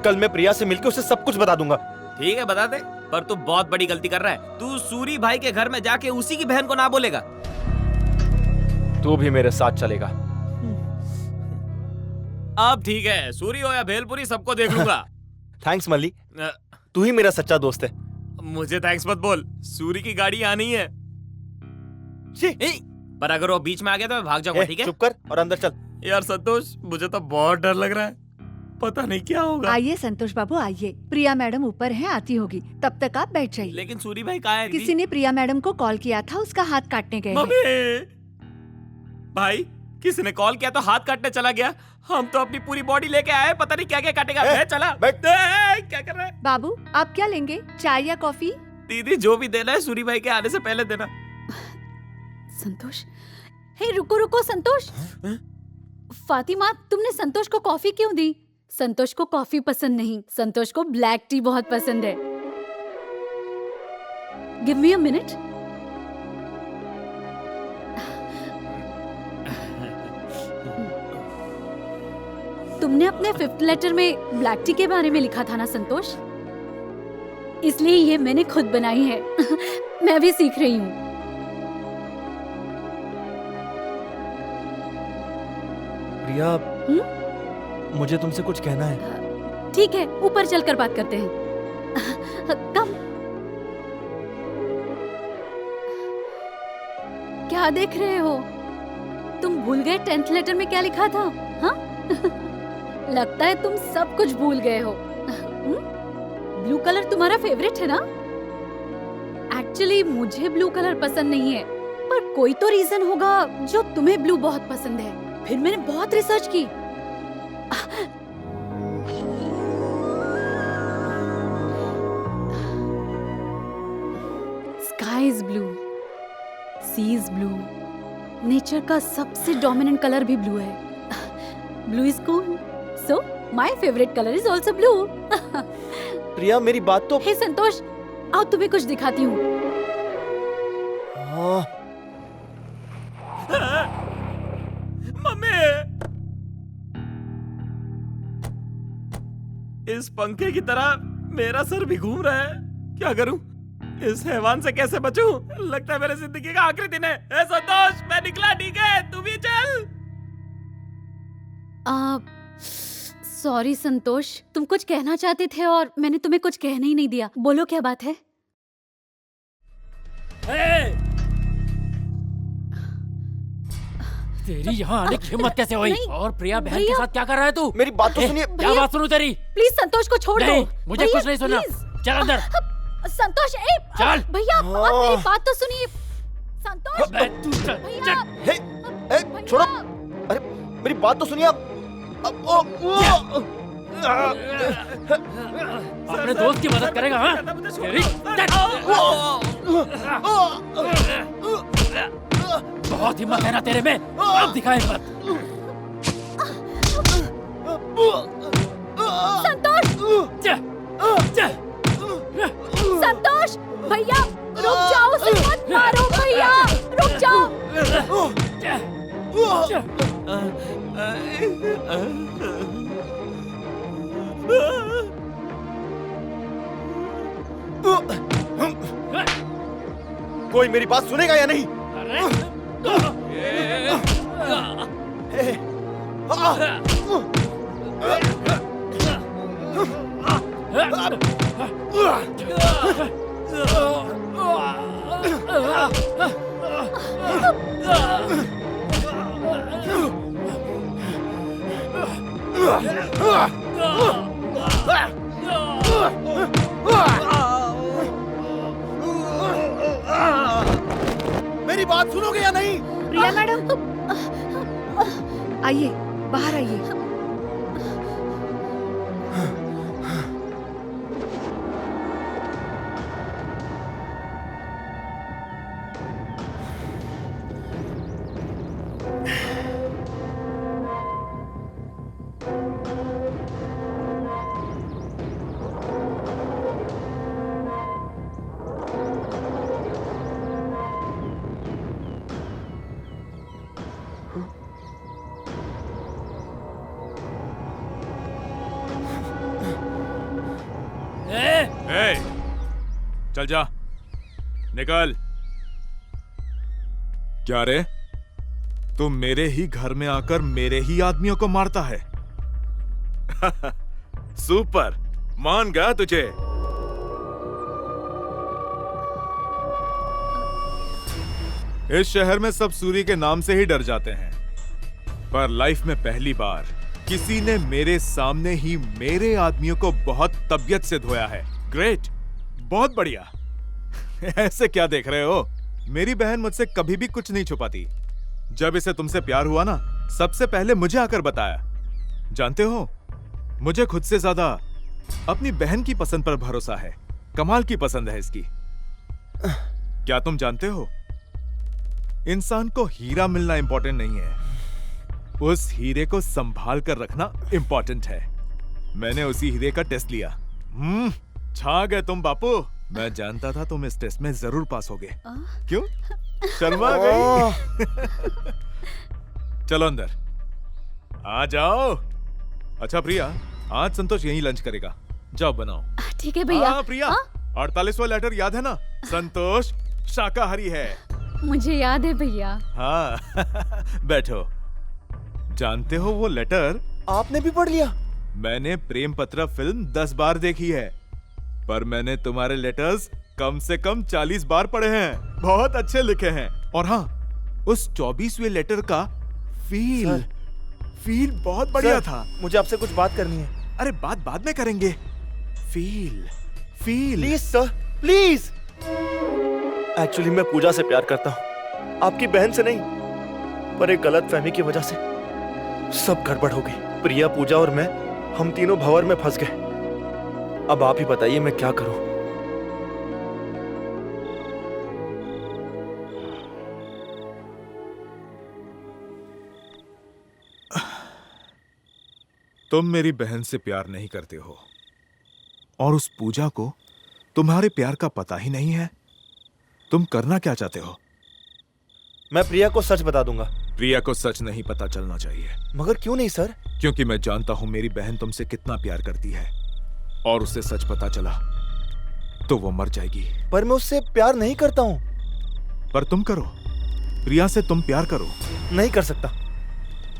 कल मैं प्रिया से मिलकर उसे सब कुछ बता दूंगा। ठीक है, बता दे, पर तू बहुत बड़ी गलती कर रहा है। तू सूरी भाई के घर में जाके उसी की बहन को ना बोलेगा। तू भी मेरे साथ चलेगा। अब ठीक है, सूरी हो या भेलपुरी सबको देख लूंगा। थैंक्स मल्ली, तू ही मेरा सच्चा दोस्त है। मुझे थैंक्स मत बोल, सूरी की गाड़ी आनी है। पर अगर वो बीच में आ गया तो मैं भाग जाऊंगा, ठीक है? चुप कर और अंदर चल। यार संतोष, मुझे तो बहुत डर लग रहा है, पता नहीं क्या होगा। आइए संतोष बाबू आइए, प्रिया मैडम ऊपर हैं, आती होगी, तब तक आप बैठ जाइए। लेकिन सूरी भाई कहाँ है? किसी ने प्रिया मैडम को कॉल किया था, उसका हाथ काटने गए हैं। मम्मी! भाई, किसी ने कॉल किया तो हाथ काटने चला गया। हम तो अपनी पूरी बॉडी लेके आए, पता नहीं क्या क्या काटेगा। मैं चला। क्या कर रहा है बाबू? आप क्या लेंगे, चाय या कॉफी? दीदी, जो भी देना है सूरी भाई के आने से पहले देना। संतोष, हे रुको रुको संतोष। फातिमा, तुमने संतोष को कॉफी क्यों दी? संतोष को कॉफी पसंद नहीं, संतोष को ब्लैक टी बहुत पसंद है। Give me a minute. तुमने अपने 5th लेटर में ब्लैक टी के बारे में लिखा था ना संतोष, इसलिए ये मैंने खुद बनाई है। मैं भी सीख रही हूँ। प्रिया, मुझे तुमसे कुछ कहना है। ठीक है, ऊपर चलकर बात करते हैं। कम। क्या देख रहे हो? तुम भूल गए 10th लेटर में क्या लिखा था? हाँ? लगता है तुम सब कुछ भूल गए हो। ब्लू कलर तुम्हारा फेवरेट है ना? एक्चुअली मुझे ब्लू कलर पसंद नहीं है, पर कोई तो रीजन होगा जो तुम्हें ब्लू बहुत पसंद है। फिर मैंने बहुत रिसर्च की। Sky is blue, sea is blue, nature का सबसे डोमिनेंट कलर भी ब्लू है। Blue is cool, so my favourite colour is also blue. Priya मेरी बात तो। हे संतोष, आओ तुम्हें कुछ दिखाती हूँ। मम्मी, इस पंखे की तरह मेरा सर भी घूम रहा है। क्या करूं? इस हैवान से कैसे बचूं? लगता है मेरी जिंदगी का आखिरी दिन है। ए संतोष, मैं निकला, ठीक है? तू भी चल। सॉरी संतोष, तुम कुछ कहना चाहते थे और मैंने तुम्हें कुछ कहने ही नहीं दिया। बोलो क्या बात है? तेरी यहाँ आने की हिम्मत कैसे हुई? नहीं, और प्रिया बहन के भैया। साथ क्या कर रहा है तू? मेरी बात तो सुनिए। क्या बात सुनूं तेरी? प्लीज संतोष को छोड़ दो। नहीं, मुझे भैया, कुछ नहीं सुनना। प्लीज। चल अंदर। संतोष, चल। भैया आप मेरी बात तो सुनिए। संतोष, तू चल। हे, छोड़ो। अरे मेरी बात तो सुनिए आप। अपने दोस्त की मदद करेगा? हाँ? तेरी बहुत हिम्मत है ना तेरे में? अब दिखा हिम्मत। संतोष, संतोष, भैया रुक जाओ, उसे मत मारो भैया, रुक जाओ। कोई मेरी बात सुनेगा या नहीं? मेरी बात सुनोगे या नहीं? प्रिया मैडम, आइए, बाहर आइए। ए, चल जा, निकल। क्या रे, तू मेरे ही घर में आकर मेरे ही आदमियों को मारता है? सुपर, मान गया तुझे। इस शहर में सब सूर्य के नाम से ही डर जाते हैं, पर लाइफ में पहली बार किसी ने मेरे सामने ही मेरे आदमियों को बहुत तबीयत से धोया है। ग्रेट, बहुत बढ़िया। ऐसे क्या देख रहे हो? मेरी बहन मुझसे कभी भी कुछ नहीं छुपाती। जब इसे तुमसे प्यार हुआ ना, सबसे पहले मुझे आकर बताया। जानते हो, मुझे खुद से ज्यादा अपनी बहन की पसंद पर भरोसा है। कमाल की पसंद है इसकी। क्या तुम जानते हो, इंसान को हीरा मिलना इंपॉर्टेंट नहीं है, उस हीरे को संभाल कर रखना इंपॉर्टेंट है। मैंने उसी हीरे का टेस्ट लिया। छा गए तुम बापू। मैं जानता था तुम इस टेस्ट में जरूर पास होगे। क्यों? शर्मा गई? चलो अंदर आ जाओ। अच्छा प्रिया, आज संतोष यहीं लंच करेगा, जाओ बनाओ। ठीक है भैया। प्रिया, 48वां लेटर याद है ना? संतोष शाकाहारी है। मुझे याद है भैया। हाँ। बैठो। जानते हो वो लेटर आपने भी पढ़ लिया? मैंने प्रेम पत्र फिल्म 10 बार देखी है, पर मैंने तुम्हारे लेटर्स कम से कम 40 बार पढ़े हैं। बहुत अच्छे लिखे हैं। और हाँ, उस 24वें लेटर का फील सर। फील बहुत बढ़िया सर, था। मुझे आपसे कुछ बात करनी है। अरे बात बाद में करेंगे। Feel feel please sir, please. Actually मैं पूजा से प्यार करता हूँ, आपकी बहन से नहीं। पर एक गलत फहमी की वजह से सब गड़बड़ हो गई। प्रिया, पूजा और मैं, हम तीनों भंवर में फंस गए। अब आप ही बताइए मैं क्या करूं। तुम मेरी बहन से प्यार नहीं करते हो और उस पूजा को तुम्हारे प्यार का पता ही नहीं है। तुम करना क्या चाहते हो? मैं प्रिया को सच बता दूंगा। प्रिया को सच नहीं पता चलना चाहिए। मगर क्यों नहीं सर? क्योंकि मैं जानता हूं मेरी बहन तुमसे कितना प्यार करती है और उसे सच पता चला तो वो मर जाएगी। पर मैं उससे प्यार नहीं करता हूं। पर तुम करो। प्रिया से तुम प्यार करो। नहीं कर सकता।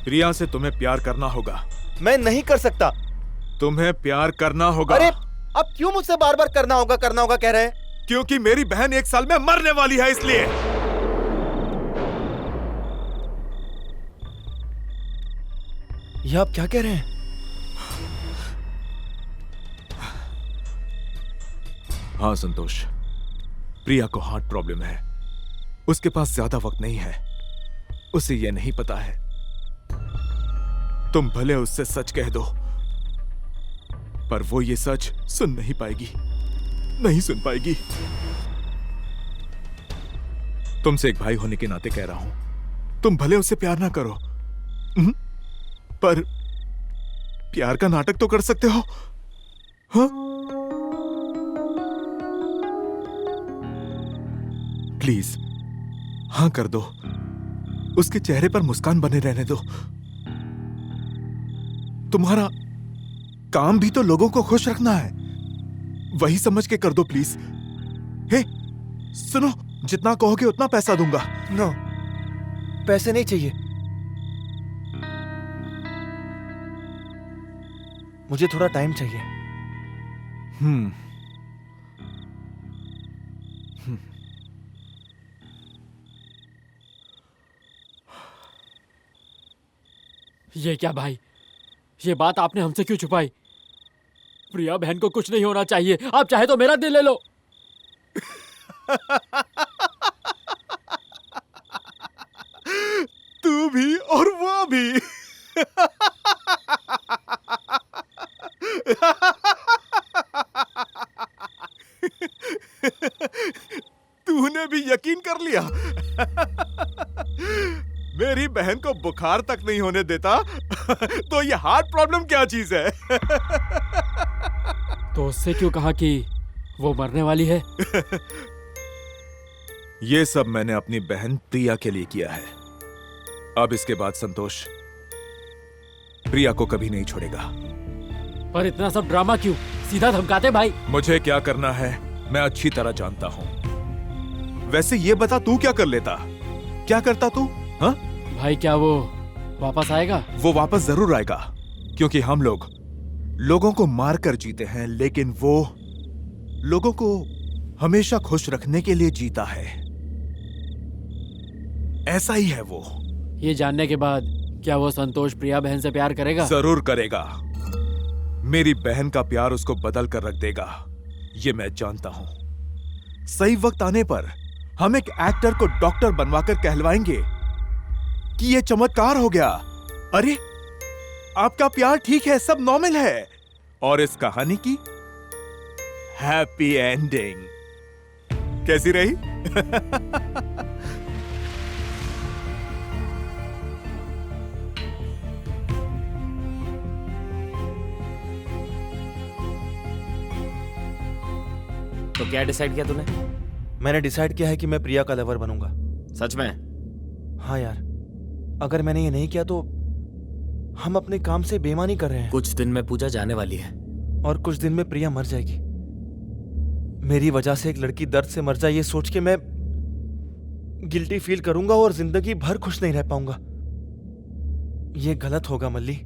प्रिया से तुम्हें प्यार करना होगा। मैं नहीं कर सकता। तुम्हें प्यार करना होगा। अरे अब क्यों मुझसे बार बार करना होगा कह रहे हैं? क्योंकि मेरी बहन 1 साल में मरने वाली है, इसलिए। ये आप क्या कह रहे हैं? हाँ संतोष, प्रिया को हार्ट प्रॉब्लम है। उसके पास ज्यादा वक्त नहीं है। उसे यह नहीं पता है। तुम भले उससे सच कह दो पर वो ये सच सुन नहीं पाएगी, नहीं सुन पाएगी। तुमसे एक भाई होने के नाते कह रहा हूं, तुम भले उससे प्यार ना करो पर प्यार का नाटक तो कर सकते हो। हाँ? प्लीज हाँ कर दो। उसके चेहरे पर मुस्कान बने रहने दो। तुम्हारा काम भी तो लोगों को खुश रखना है, वही समझ के कर दो प्लीज। हे सुनो, जितना कहोगे उतना पैसा दूंगा। नो, पैसे नहीं चाहिए। मुझे थोड़ा टाइम चाहिए। ये क्या भाई, ये बात आपने हमसे क्यों छुपाई? प्रिया बहन को कुछ नहीं होना चाहिए। आप चाहे तो मेरा दिल ले लो। तू भी और वो भी। तूने भी यकीन कर लिया। मेरी बहन को बुखार तक नहीं होने देता तो ये हार्ट प्रॉब्लम क्या चीज है? तो उससे क्यों कहा कि वो मरने वाली है? ये सब मैंने अपनी बहन प्रिया के लिए किया है। अब इसके बाद संतोष प्रिया को कभी नहीं छोड़ेगा। पर इतना सब ड्रामा क्यों? सीधा धमकाते भाई। मुझे क्या करना है मैं अच्छी तरह जानता हूं। वैसे ये बता तू क्या कर लेता? क्या करता तू? हाँ भाई, क्या वो वापस आएगा? वो वापस जरूर आएगा, क्योंकि हम लोग लोगों को मार कर जीते हैं, लेकिन वो लोगों को हमेशा खुश रखने के लिए जीता है। ऐसा ही है वो। ये जानने के बाद क्या वो संतोष प्रिया बहन से प्यार करेगा? जरूर करेगा। मेरी बहन का प्यार उसको बदल कर रख देगा, ये मैं जानता हूं। सही वक्त आने पर हम एक एक्टर को डॉक्टर बनवाकर कहलवाएंगे कि ये चमत्कार हो गया। अरे आपका प्यार ठीक है, सब नॉर्मल है, और इस कहानी की हैप्पी एंडिंग कैसी रही? तो क्या डिसाइड किया तूने? मैंने डिसाइड किया है कि मैं प्रिया का लवर बनूंगा। सच में? हाँ यार, अगर मैंने ये नहीं किया तो हम अपने काम से बेईमानी कर रहे हैं। कुछ दिन में पूजा जाने वाली है और कुछ दिन में प्रिया मर जाएगी। मेरी वजह से एक लड़की दर्द से मर जाए, ये सोच के मैं गिल्टी फील करूंगा और जिंदगी भर खुश नहीं रह पाऊंगा। ये गलत होगा मल्ली।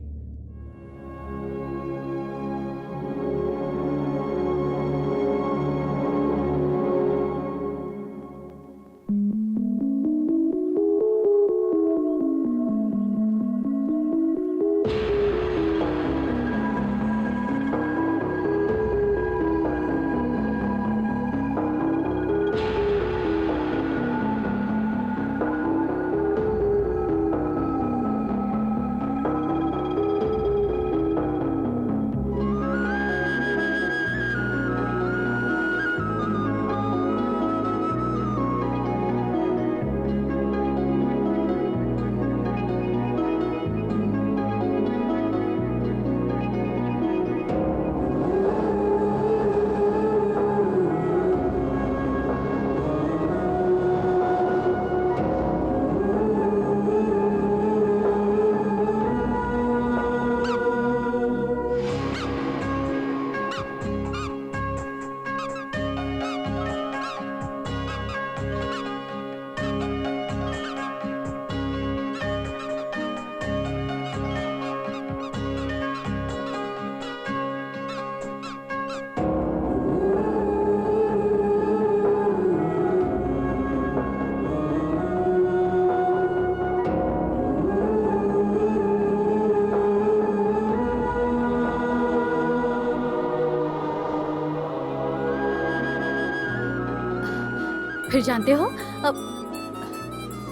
फिर जानते हो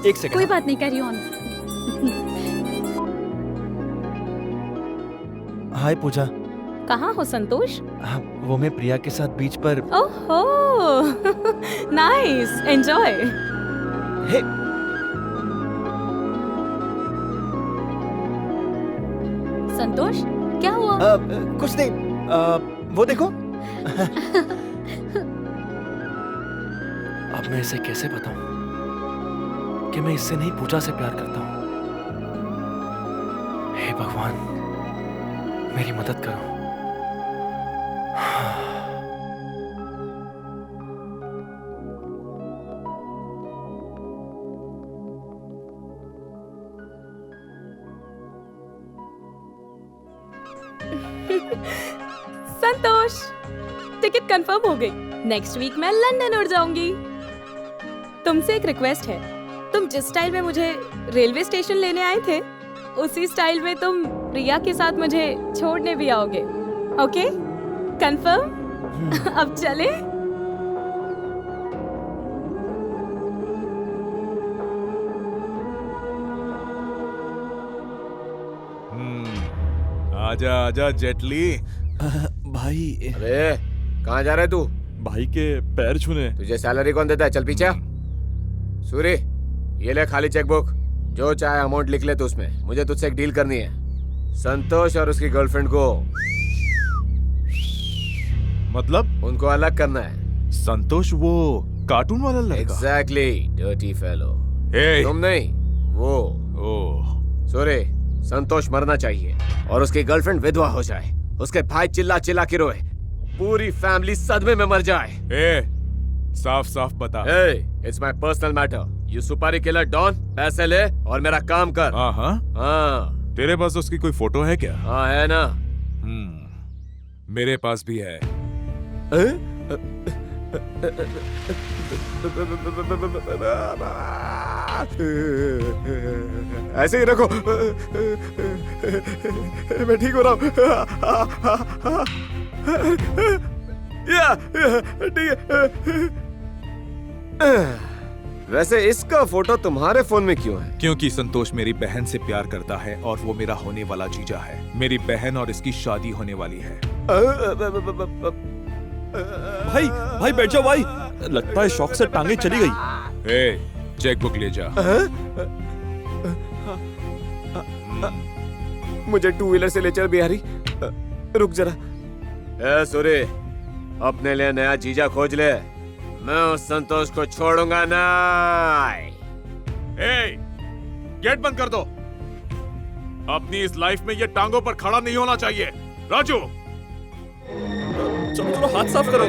एक सेकंड। कोई बात नहीं, कैरी ऑन। हाय पूजा। कहाँ हो संतोष? वो मैं प्रिया के साथ बीच पर। ओहो नाइस, एंजॉय। हे संतोष क्या हुआ? कुछ नहीं, वो देखो। अब मैं इसे कैसे बताऊं कि मैं इससे नहीं पूजा से प्यार करता हूं। हे भगवान, मेरी मदद करो। संतोष, टिकट कंफर्म हो गई। नेक्स्ट वीक मैं लंदन उड़ जाऊंगी। तुमसे एक रिक्वेस्ट है, तुम जिस स्टाइल में मुझे रेलवे स्टेशन लेने आए थे, उसी स्टाइल में तुम प्रिया के साथ मुझे छोड़ने भी आओगे। Okay, confirm? अब चले? आजा आजा जेटली। भाई। अरे कहाँ जा रहे तू? भाई के पैर छूने। तुझे सैलरी कौन देता है? चल पीछे। सूरी, ये ले खाली चेकबुक, जो चाहे अमाउंट लिख ले तू उसमें। मुझे तुझसे एक डील करनी है। संतोष और उसकी गर्लफ्रेंड को मतलब उनको अलग करना है। संतोष वो कार्टून वाला लड़का? Exactly, dirty fellow. Hey! तुम नहीं, वो। ओह। सूरी, संतोष मरना चाहिए और उसकी गर्लफ्रेंड विधवा हो जाए। उसके भाई चिल्ला चिल्ला के रोए, पूरी फैमिली सदमे में मर जाए। साफ साफ बता। It's my personal matter. You सुपारी किलर डॉन, पैसे ले और मेरा काम कर। हाँ। तेरे पास उसकी कोई फोटो है क्या? हाँ है ना। मेरे पास भी है। ऐसे ही रखो, मैं ठीक हो रहा हूँ। ठीक है। वैसे इसका फोटो तुम्हारे फोन में क्यों है? क्योंकि संतोष मेरी बहन से प्यार करता है और वो मेरा होने वाला जीजा है। मेरी बहन और इसकी शादी होने वाली है। भाई भाई बैठ जाओ भाई, लगता है शौक से टांगे चली गई। चेकबुक ले जा। मुझे टू व्हीलर से ले चल बिहारी। रुक जरा। सूरी, अपने लिए नया जीजा खोज ले। मैं उस संतोष को छोड़ूंगा ना। गेट बंद कर दो। अपनी इस लाइफ में ये टांगों पर खड़ा नहीं होना चाहिए। राजू, चलो चलो हाथ साफ करो।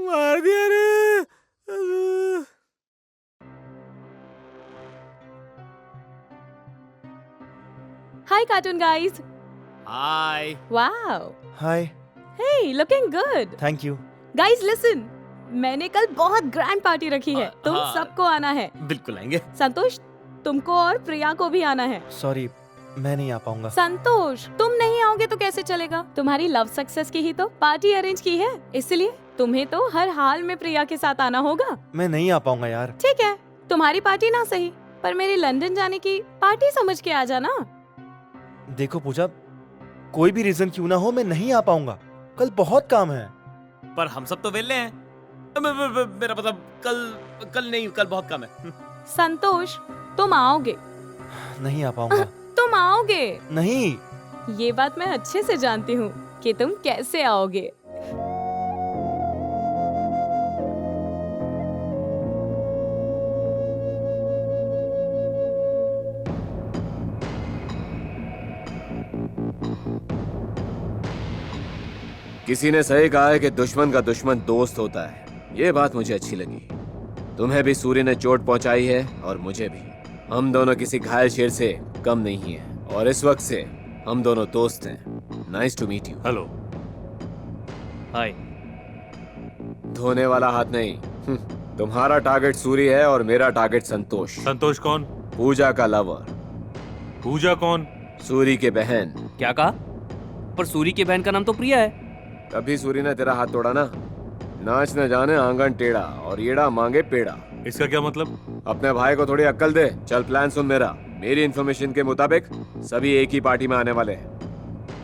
मार दिया रे। Hi cartoon guys. Hi. Wow. Hi. Hey, looking good. Thank you. Guys listen, मैंने कल बहुत ग्रैंड पार्टी रखी है। तुम हाँ। सबको आना है। बिल्कुल आएंगे। संतोष, तुमको और प्रिया को भी आना है। सॉरी, मैं नहीं आ पाऊंगा। संतोष, तुम नहीं आओगे तो कैसे चलेगा? तुम्हारी लव सक्सेस की ही तो पार्टी अरेंज की है, इसलिए तुम्हें तो हर हाल में प्रिया के साथ आना होगा। मैं नहीं आ पाऊंगा यार। ठीक है, तुम्हारी पार्टी ना सही, पर मेरी लंदन जाने की पार्टी समझ के आ जाना। देखो पूजा, कोई भी रीजन क्यों ना हो, मैं नहीं आ पाऊंगा। कल बहुत काम है। पर हम सब तो वेले हैं। मेरा मतलब कल नहीं, कल बहुत काम है। संतोष, तुम आओगे? नहीं आ पाऊंगा। तुम आओगे? नहीं। ये बात मैं अच्छे से जानती हूँ कि तुम कैसे आओगे। किसी ने सही कहा है कि दुश्मन का दुश्मन दोस्त होता है। ये बात मुझे अच्छी लगी। तुम्हें भी सूर्य ने चोट पहुंचाई है और मुझे भी। हम दोनों किसी घायल शेर से कम नहीं हैं और इस वक्त से हम दोनों दोस्त हैं। Nice to meet you. Hello. Hi. धोने वाला हाथ नहीं। तुम्हारा टारगेट सूर्य है और मेरा टारगेट संतोष। संतोष कौन? पूजा का लवर। पूजा कौन? सूर्य के बहन। क्या कहा? पर सूरी की बहन का नाम तो प्रिया है। तभी सूरी ने तेरा हाथ तोड़ा ना। नाच न जाने आंगन टेढ़ा और येड़ा मांगे पेड़ा। इसका क्या मतलब? अपने भाई को थोड़ी अक्ल दे। चल प्लान सुन मेरा। मेरी इन्फॉर्मेशन के मुताबिक सभी एक ही पार्टी में आने वाले हैं।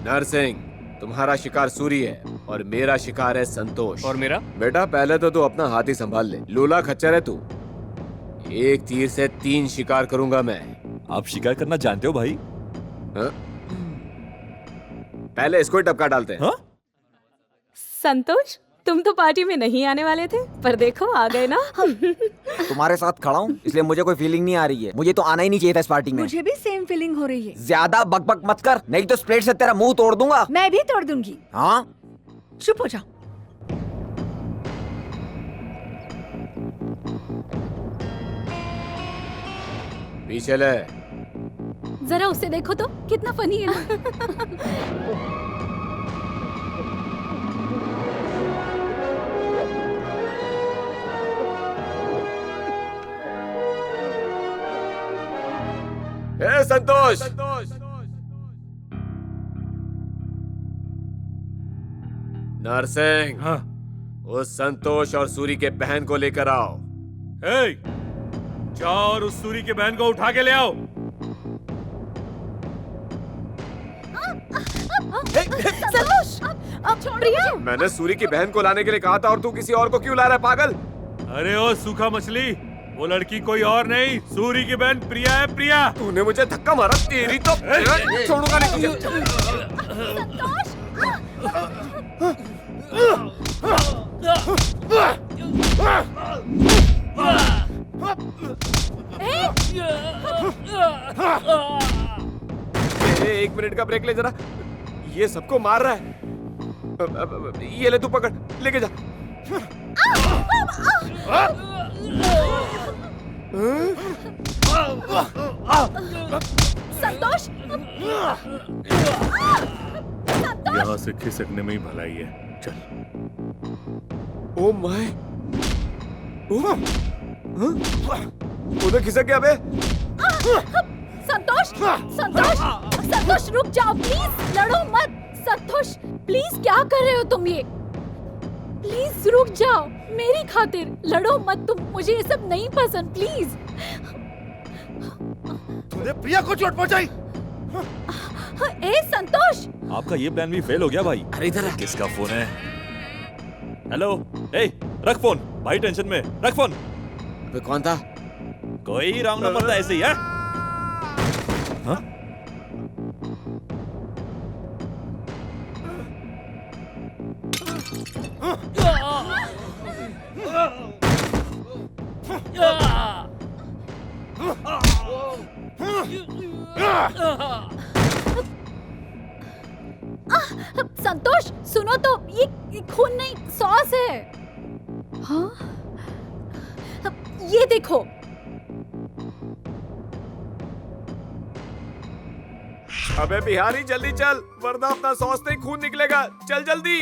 नरसिंह, तुम्हारा शिकार सूरी है और मेरा शिकार है संतोष। और मेरा? बेटा पहले तो तू अपना हाथी संभाल ले। लूला खच्चर है तू। एक तीर से 3 शिकार करूंगा मैं। आप शिकार करना जानते हो भाई? हाँ? पहले इसको ही टपका डालते हैं। संतोष, तुम तो पार्टी में नहीं आने वाले थे, पर देखो आ गए ना। तुम्हारे साथ खड़ा हूँ इसलिए मुझे कोई फीलिंग नहीं आ रही है। मुझे तो आना ही नहीं चाहिए था इस पार्टी में। मुझे भी सेम फीलिंग हो रही है। ज्यादा बकबक मत कर, नहीं तो स्प्लेट से तेरा मुंह तोड़ दूंगा। मैं भी तोड़ दूंगी। हाँ, चुप हो जाओ। पीछे ले। जरा उसे देखो तो कितना फनी है ना। ए संतोष, नरसिंह, हाँ? उस संतोष और सूरी के बहन को लेकर आओ। ए, जाओ और उस सूरी के बहन को उठा के ले आओ। संतोष, प्रिया। मैंने सूरी की बहन को लाने के लिए कहा था और तू किसी और को क्यों ला रहा है पागल? अरे ओ सूखा मछली, वो लड़की कोई और नहीं, सूरी की बहन प्रिया है। प्रिया, तूने मुझे धक्का मारा, तेरी तो छोड़ूंगा नहीं तुझे। एक मिनट का ब्रेक ले जरा। ये सबको मार रहा है। ये ले तू पकड़, लेके जा। संतोष, यहाँ से खिसकने में ही भलाई है। चल। ओ माय, उधर खिसक गया बे। संतोष, संतोष, संतोष रुक जाओ प्लीज, लड़ो मत। संतोष प्लीज, क्या कर रहे हो तुम ये? प्लीज रुक जाओ, मेरी खातिर लड़ो मत तुम। मुझे ये सब नहीं पसंद, प्लीज। तूने प्रिया को चोट पहुंचाई। ए संतोष, आपका ये प्लान भी फेल हो गया भाई। अरे इधर किसका फोन है? हेलो, ए रख फोन, भाई टेंशन में, रख फोन। अबे कौन था? कोई रॉन्ग नंबर था ऐसे ही है। हाँ? संतोष सुनो तो, ये खून नहीं सॉस है। हाँ, ये देखो। अबे बिहारी जल्दी चल, वरना अपना सॉस से खून निकलेगा। चल जल्दी।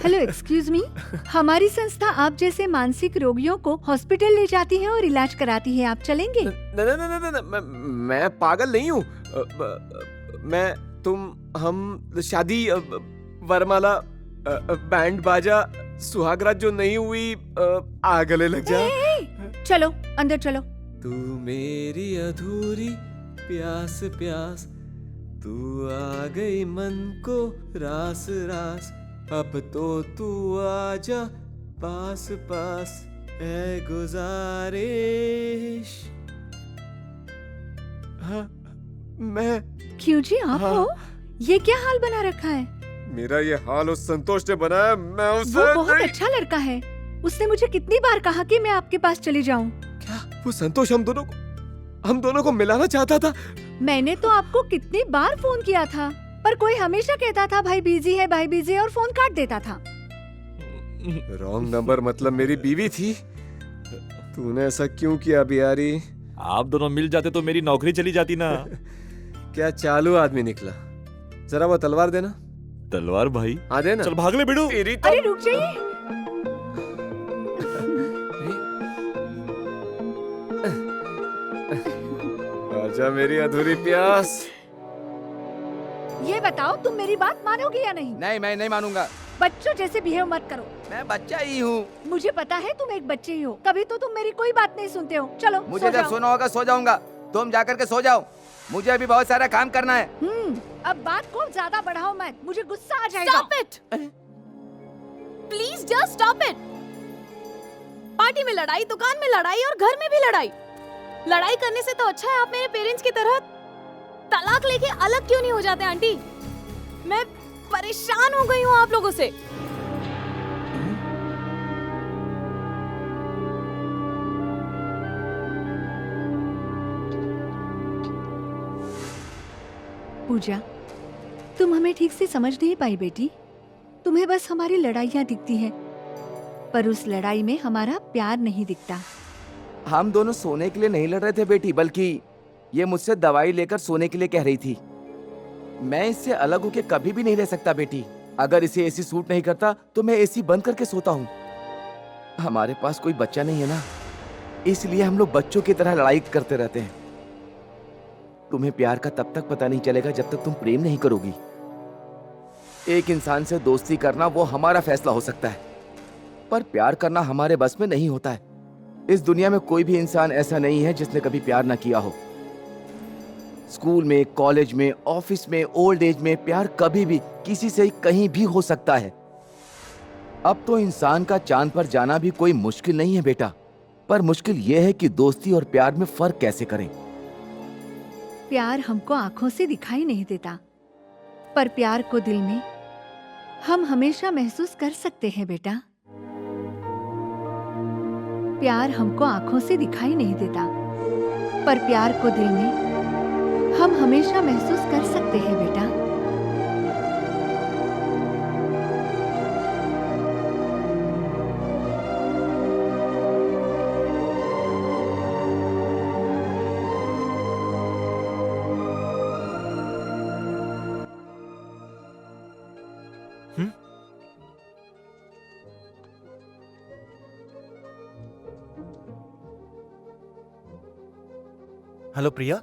Hello, excuse me. हमारी संस्था आप जैसे मानसिक रोगियों को हॉस्पिटल ले जाती है और इलाज कराती है। आप चलेंगे? मैं पागल नहीं हूँ। हम शादी, वरमाला, बैंड बाजा, सुहागरात जो नहीं हुई, आ गले लग जा। चलो अंदर चलो। तू मेरी अधूरी प्यास प्यास, तू आ गई मन को रास रास। अब तो तू आजा पास पास, है गुजारिश। हाँ, मैं। क्यों जी, आप हो? ये क्या हाल बना रखा है? मेरा ये हाल उस संतोष ने बनाया। मैं उसे वो बहुत अच्छा लड़का है। उसने मुझे कितनी बार कहा कि मैं आपके पास चली जाऊं। क्या वो संतोष हम दोनों को मिलाना चाहता था? मैंने तो आपको कितनी बार फोन किया था, पर कोई हमेशा कहता था भाई बिजी है, भाई बिजी है, और फोन काट देता था। रॉन्ग नंबर मतलब मेरी बीवी थी। तूने ऐसा क्यों किया बिहारी? आप दोनों मिल जाते तो मेरी नौकरी चली जाती ना। क्या चालू आदमी निकला। जरा वो तलवार देना। तलवार भाई। हाँ देना। चल भाग ले बिडू। तेरी तो अरे रुक जाइए। आजा मेरी अधूरी प्यास। ये बताओ तुम मेरी बात मानोगे या नहीं? नहीं, मैं नहीं मानूंगा। बच्चों जैसे बिहेव मत करो। मैं बच्चा ही हूँ। मुझे पता है तुम एक बच्चे ही हो, कभी तो तुम मेरी कोई बात नहीं सुनते हो। चलो मुझे सो जब जाओ। सोना होगा सो जाऊंगा, तुम जाकर के सो जाओ। मुझे अभी बहुत सारा काम करना है। अब बात को ज्यादा बढ़ाओ मत, मुझे गुस्सा आ जाएगा। Stop it, please just stop it. Party में लड़ाई, दुकान में लड़ाई और घर में भी लड़ाई। लड़ाई करने से तो अच्छा है आप मेरे पेरेंट्स की तरह तलाक लेके अलग क्यों नहीं हो जाते आंटी? मैं परेशान हो गई हूँ आप लोगों से। पूजा, तुम हमें ठीक से समझ नहीं पाई बेटी। तुम्हें बस हमारी लड़ाइयाँ दिखती हैं, पर उस लड़ाई में हमारा प्यार नहीं दिखता। हम दोनों सोने के लिए नहीं लड़ रहे थे बेटी, बल्कि ये मुझसे दवाई लेकर सोने के लिए कह रही थी। मैं इससे अलग होके कभी भी नहीं रह सकता बेटी। अगर इसे एसी सूट नहीं करता तो मैं एसी बंद करके सोता हूँ। हमारे पास कोई बच्चा नहीं है ना, इसलिए हम लोग बच्चों की तरह लड़ाई करते रहते हैं। तुम्हें प्यार का तब तक पता नहीं चलेगा जब तक तुम प्रेम नहीं करोगी। एक इंसान से दोस्ती करना वो हमारा फैसला हो सकता है, पर प्यार करना हमारे बस में नहीं होता है। इस दुनिया में कोई भी इंसान ऐसा नहीं है जिसने कभी प्यार ना किया हो। स्कूल में, कॉलेज में, ऑफिस में, ओल्ड एज में प्यार कभी भी किसी से कहीं भी हो सकता है। अब तो इंसान का चांद पर जाना भी कोई मुश्किल नहीं है बेटा, पर मुश्किल यह है कि दोस्ती और प्यार में फर्क कैसे करें। प्यार हमको आंखों से दिखाई नहीं देता, पर प्यार को दिल में हम हमेशा महसूस कर सकते हैं बेटा। प्यार हमको आंखों से दिखाई नहीं देता, पर प्यार को दिल में हम हमेशा महसूस कर सकते हैं बेटा। हेलो प्रिया।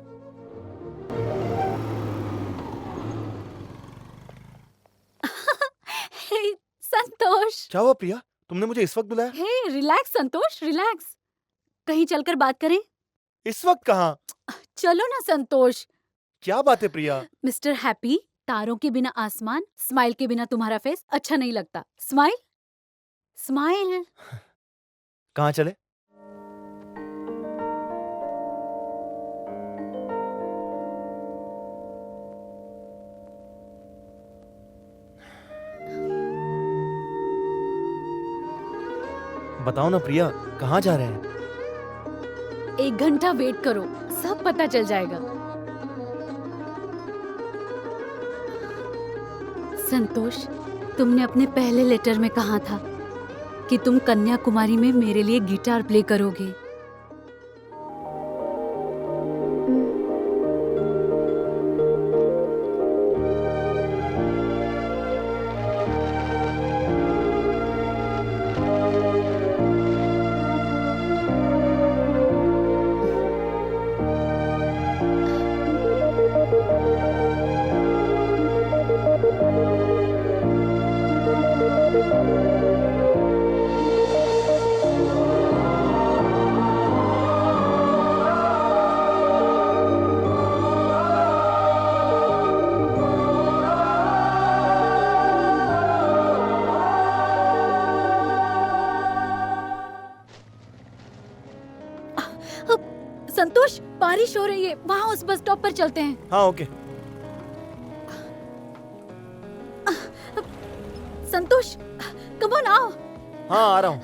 हे संतोष। क्या हुआ प्रिया, तुमने मुझे इस वक्त बुलाया? हे रिलैक्स संतोष, रिलैक्स। कहीं चलकर बात करें? इस वक्त कहाँ? चलो ना संतोष। क्या बात है प्रिया? मिस्टर हैप्पी, तारों के बिना आसमान, स्माइल के बिना तुम्हारा फेस अच्छा नहीं लगता। Smile, smile. कहाँ चले? बताओ ना प्रिया, कहाँ जा रहे हैं? 1 घंटा वेट करो, सब पता चल जाएगा। संतोष, तुमने अपने पहले लेटर में कहा था कि तुम कन्याकुमारी में मेरे लिए गिटार प्ले करोगे। संतोष, बारिश हो रही है, वहाँ उस बस स्टॉप पर चलते हैं। हाँ ओके। संतोष, कम ऑन आओ। हाँ आ रहा हूँ।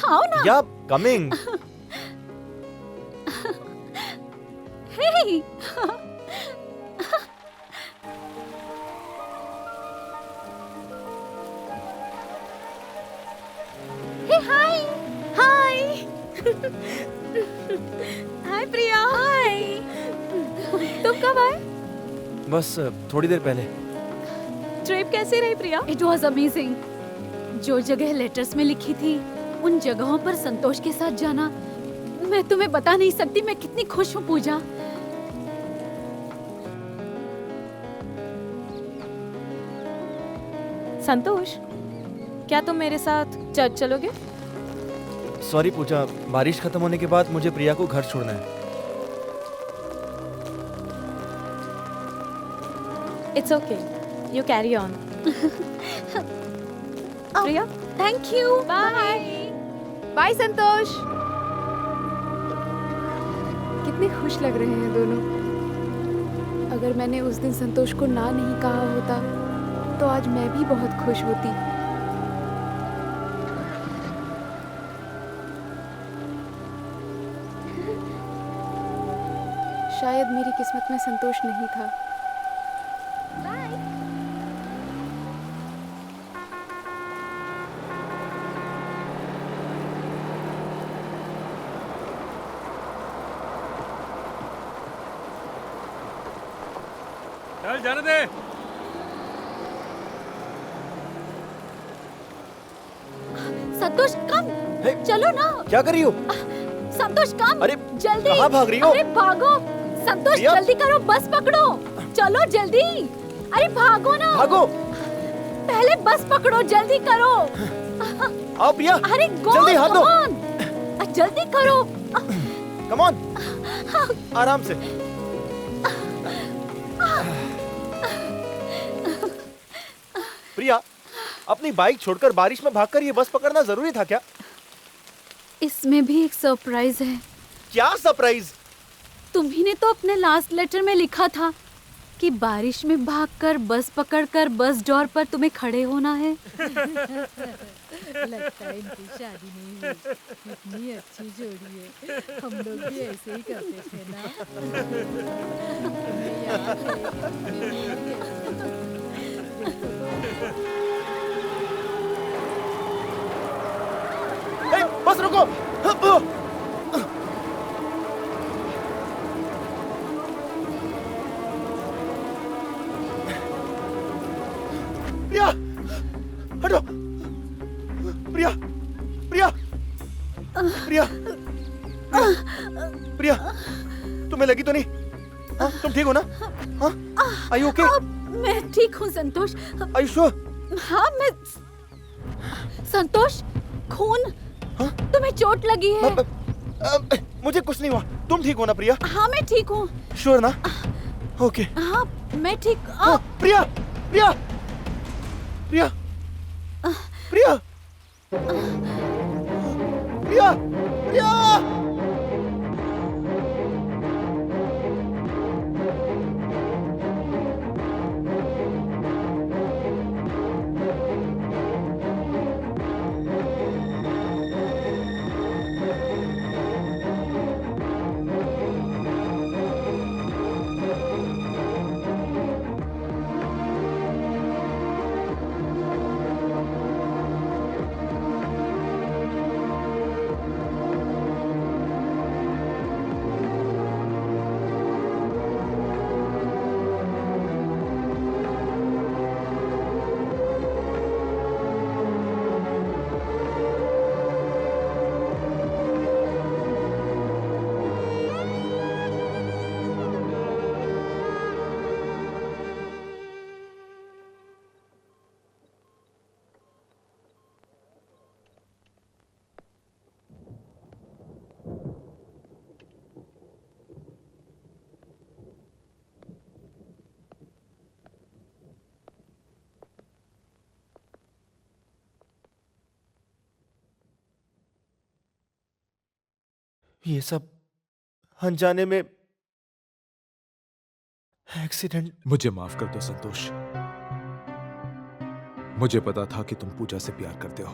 आओ ना। या कमिंग। हे। हे हाय। हाय। हाय प्रिया। हाय। तुम कब आए? बस थोड़ी देर पहले। ट्रिप कैसी रही प्रिया? It was amazing. जो जगह लेटर्स में लिखी थी उन जगहों पर संतोष के साथ जाना, मैं तुम्हें बता नहीं सकती मैं कितनी खुश हूँ पूजा। संतोष, क्या तुम मेरे साथ चर्च चलोगे? सॉरी पूजा, बारिश खत्म होने के बाद मुझे प्रिया को घर छोड़ना है। It's okay, you carry on. Priya, thank you. Bye. Bye Santosh. कितने खुश लग रहे हैं दोनों। अगर मैंने उस दिन संतोष को ना नहीं कहा होता तो आज मैं भी बहुत खुश होती। शायद मेरी किस्मत में संतोष नहीं था। चल जाने दे। संतोष कम, चलो ना। क्या कर रही हो? संतोष कम, अरे जल्दी। कहाँ भाग रही हो? अरे भागो संतोष, प्रिया? जल्दी करो, बस पकड़ो, चलो जल्दी। अरे भागो ना। भागो। पहले बस पकड़ो, जल्दी करो। आओ प्रिया। अरे गो, जल्दी हाथ दो। जल्दी करो। कम ऑन, आराम से। प्रिया, अपनी बाइक छोड़कर बारिश में भागकर ये बस पकड़ना जरूरी था क्या? इसमें भी एक सरप्राइज है। क्या सरप्राइज? तुम्ही ने तो अपने लास्ट लेटर में लिखा था कि बारिश में भागकर बस पकड़कर बस डोर पर तुम्हें खड़े होना है। लगता है इनकी शादी नहीं हुई। कितनी अच्छी जोड़ी है। हम लोग भी ऐसे ही करते थे ना। तुम्हें याद है? बस रुको। प्रिया, हटो। प्रिया, प्रिया, प्रिया, प्रिया, तुम्हें लगी तो नहीं? हाँ, तुम ठीक हो ना? हाँ, आर यू ओके? मैं ठीक हूँ संतोष। Are you sure? हाँ मैं। संतोष, खून। हाँ? तुम्हें चोट लगी है? मुझे कुछ नहीं हुआ। तुम ठीक हो ना प्रिया? हाँ मैं ठीक हूँ। श्योर ना? ओके। हाँ मैं ठीक। प्रिया, प्रिया, प्रिया, प्रिया, प्रिया, प्रिया। ये सब अनजाने में एक्सीडेंट। मुझे माफ कर दो संतोष। मुझे पता था कि तुम पूजा से प्यार करते हो,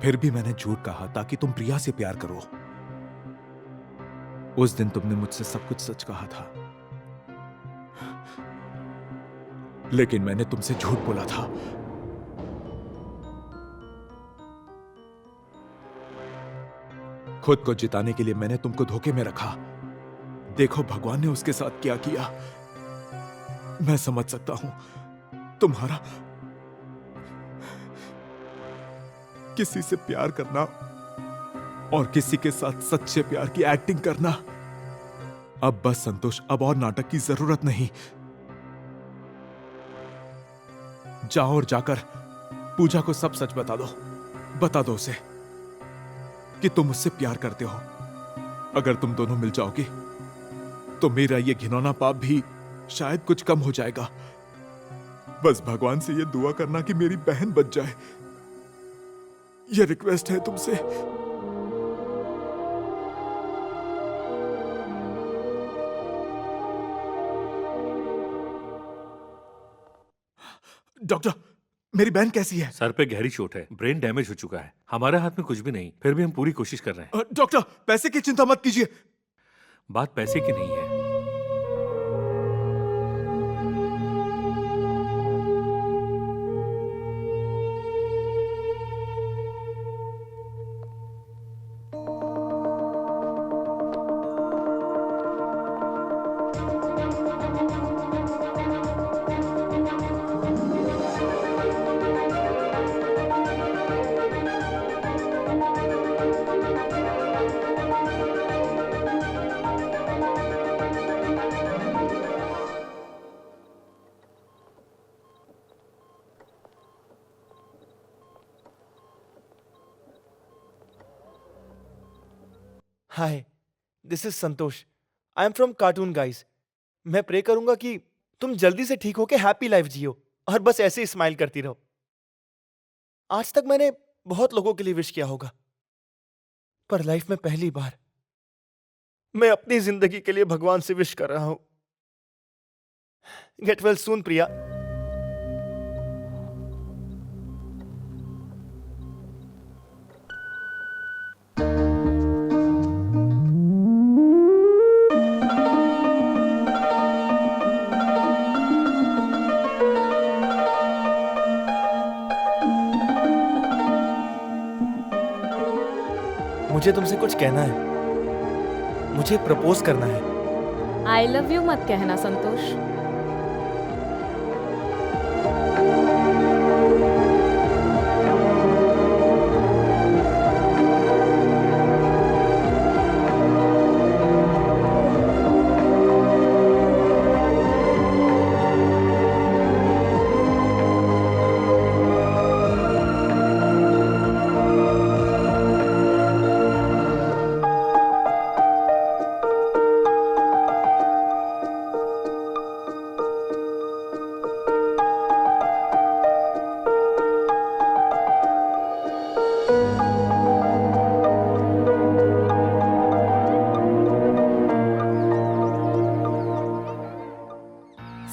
फिर भी मैंने झूठ कहा ताकि तुम प्रिया से प्यार करो। उस दिन तुमने मुझसे सब कुछ सच कहा था, लेकिन मैंने तुमसे झूठ बोला था। खुद को जिताने के लिए मैंने तुमको धोखे में रखा। देखो भगवान ने उसके साथ क्या किया। मैं समझ सकता हूं तुम्हारा किसी से प्यार करना और किसी के साथ सच्चे प्यार की एक्टिंग करना। अब बस संतोष, अब और नाटक की जरूरत नहीं। जाओ और जाकर पूजा को सब सच बता दो। बता दो उसे कि तुम उससे प्यार करते हो। अगर तुम दोनों मिल जाओगी तो मेरा ये घिनौना पाप भी शायद कुछ कम हो जाएगा। बस भगवान से ये दुआ करना कि मेरी बहन बच जाए। ये रिक्वेस्ट है तुमसे। डॉक्टर, मेरी बहन कैसी है? सर पे गहरी चोट है, ब्रेन डैमेज हो चुका है। हमारे हाथ में कुछ भी नहीं, फिर भी हम पूरी कोशिश कर रहे हैं। डॉक्टर, पैसे की चिंता मत कीजिए। बात पैसे की नहीं है। Hi, this is Santosh. I am from cartoon guys. मैं प्रे करूंगा कि तुम जल्दी से ठीक होके हैप्पी लाइफ जियो और बस ऐसे ही स्माइल करती रहो। आज तक मैंने बहुत लोगों के लिए विश किया होगा, पर लाइफ में पहली बार मैं अपनी जिंदगी के लिए भगवान से विश कर रहा हूं। गेट वेल सून प्रिया। मुझे तुमसे कुछ कहना है। मुझे प्रपोज करना है। आई लव यू मत कहना संतोष।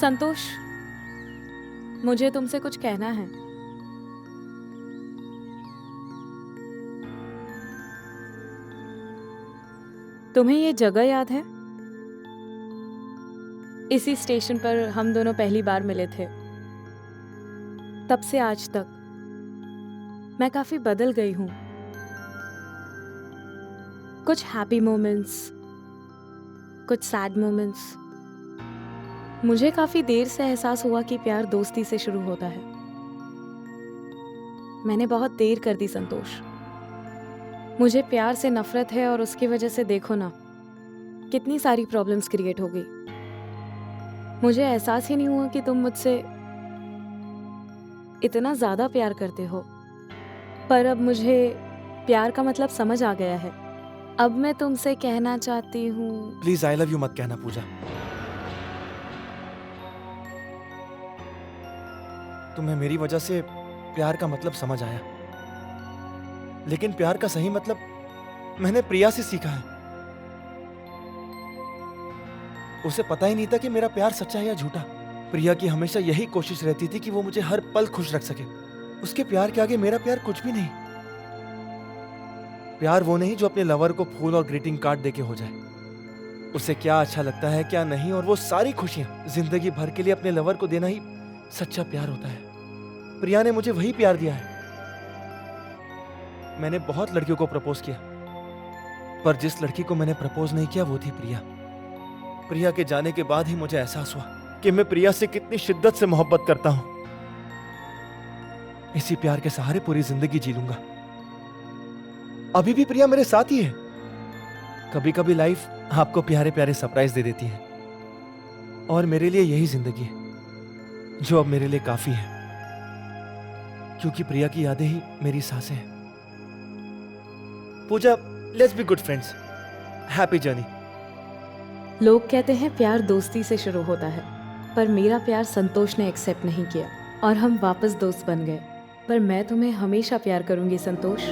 संतोष, मुझे तुमसे कुछ कहना है। तुम्हें ये जगह याद है? इसी स्टेशन पर हम दोनों पहली बार मिले थे। तब से आज तक मैं काफी बदल गई हूं। कुछ हैप्पी मोमेंट्स, कुछ सैड मोमेंट्स। मुझे काफी देर से एहसास हुआ कि प्यार दोस्ती से शुरू होता है। मैंने बहुत देर कर दी संतोष। मुझे प्यार से नफरत है और उसकी वजह से देखो ना कितनी सारी प्रॉब्लम्स क्रिएट हो गई। मुझे एहसास ही नहीं हुआ कि तुम मुझसे इतना ज्यादा प्यार करते हो। पर अब मुझे प्यार का मतलब समझ आ गया है। अब मैं तुमसे कहना चाहती हूँ। प्लीज आई लव यू मत कहना पूजा। तुम्हें मेरी वजह से प्यार का मतलब समझ आया, लेकिन प्यार का सही मतलब मैंने प्रिया से सीखा है। उसे पता ही नहीं था कि मेरा प्यार सच्चा है या झूठा। प्रिया की हमेशा यही कोशिश रहती थी कि वो मुझे हर पल खुश रख सके। उसके प्यार के आगे मेरा प्यार कुछ भी नहीं। प्यार वो नहीं जो अपने लवर को फूल और ग्रीटिंग कार्ड देके हो जाए। उसे क्या अच्छा लगता है क्या नहीं, और वो सारी खुशियां जिंदगी भर के लिए अपने लवर को देना ही सच्चा प्यार होता है। प्रिया ने मुझे वही प्यार दिया है। मैंने बहुत लड़कियों को प्रपोज किया, पर जिस लड़की को मैंने प्रपोज नहीं किया वो थी प्रिया। प्रिया के जाने के बाद ही मुझे एहसास हुआ कि मैं प्रिया से कितनी शिद्दत से मोहब्बत करता हूं। इसी प्यार के सहारे पूरी जिंदगी जी लूंगा। अभी भी प्रिया मेरे साथ ही है। कभी कभी लाइफ आपको प्यारे प्यारे सरप्राइज दे देती है, और मेरे लिए यही जिंदगी है जो अब मेरे लिए काफी है, क्योंकि प्रिया की यादें ही मेरी सांसें हैं। Pooja, let's be good friends. Happy journey. लोग कहते हैं प्यार दोस्ती से शुरू होता है, पर मेरा प्यार संतोष ने एक्सेप्ट नहीं किया और हम वापस दोस्त बन गए। पर मैं तुम्हें हमेशा प्यार करूंगी संतोष।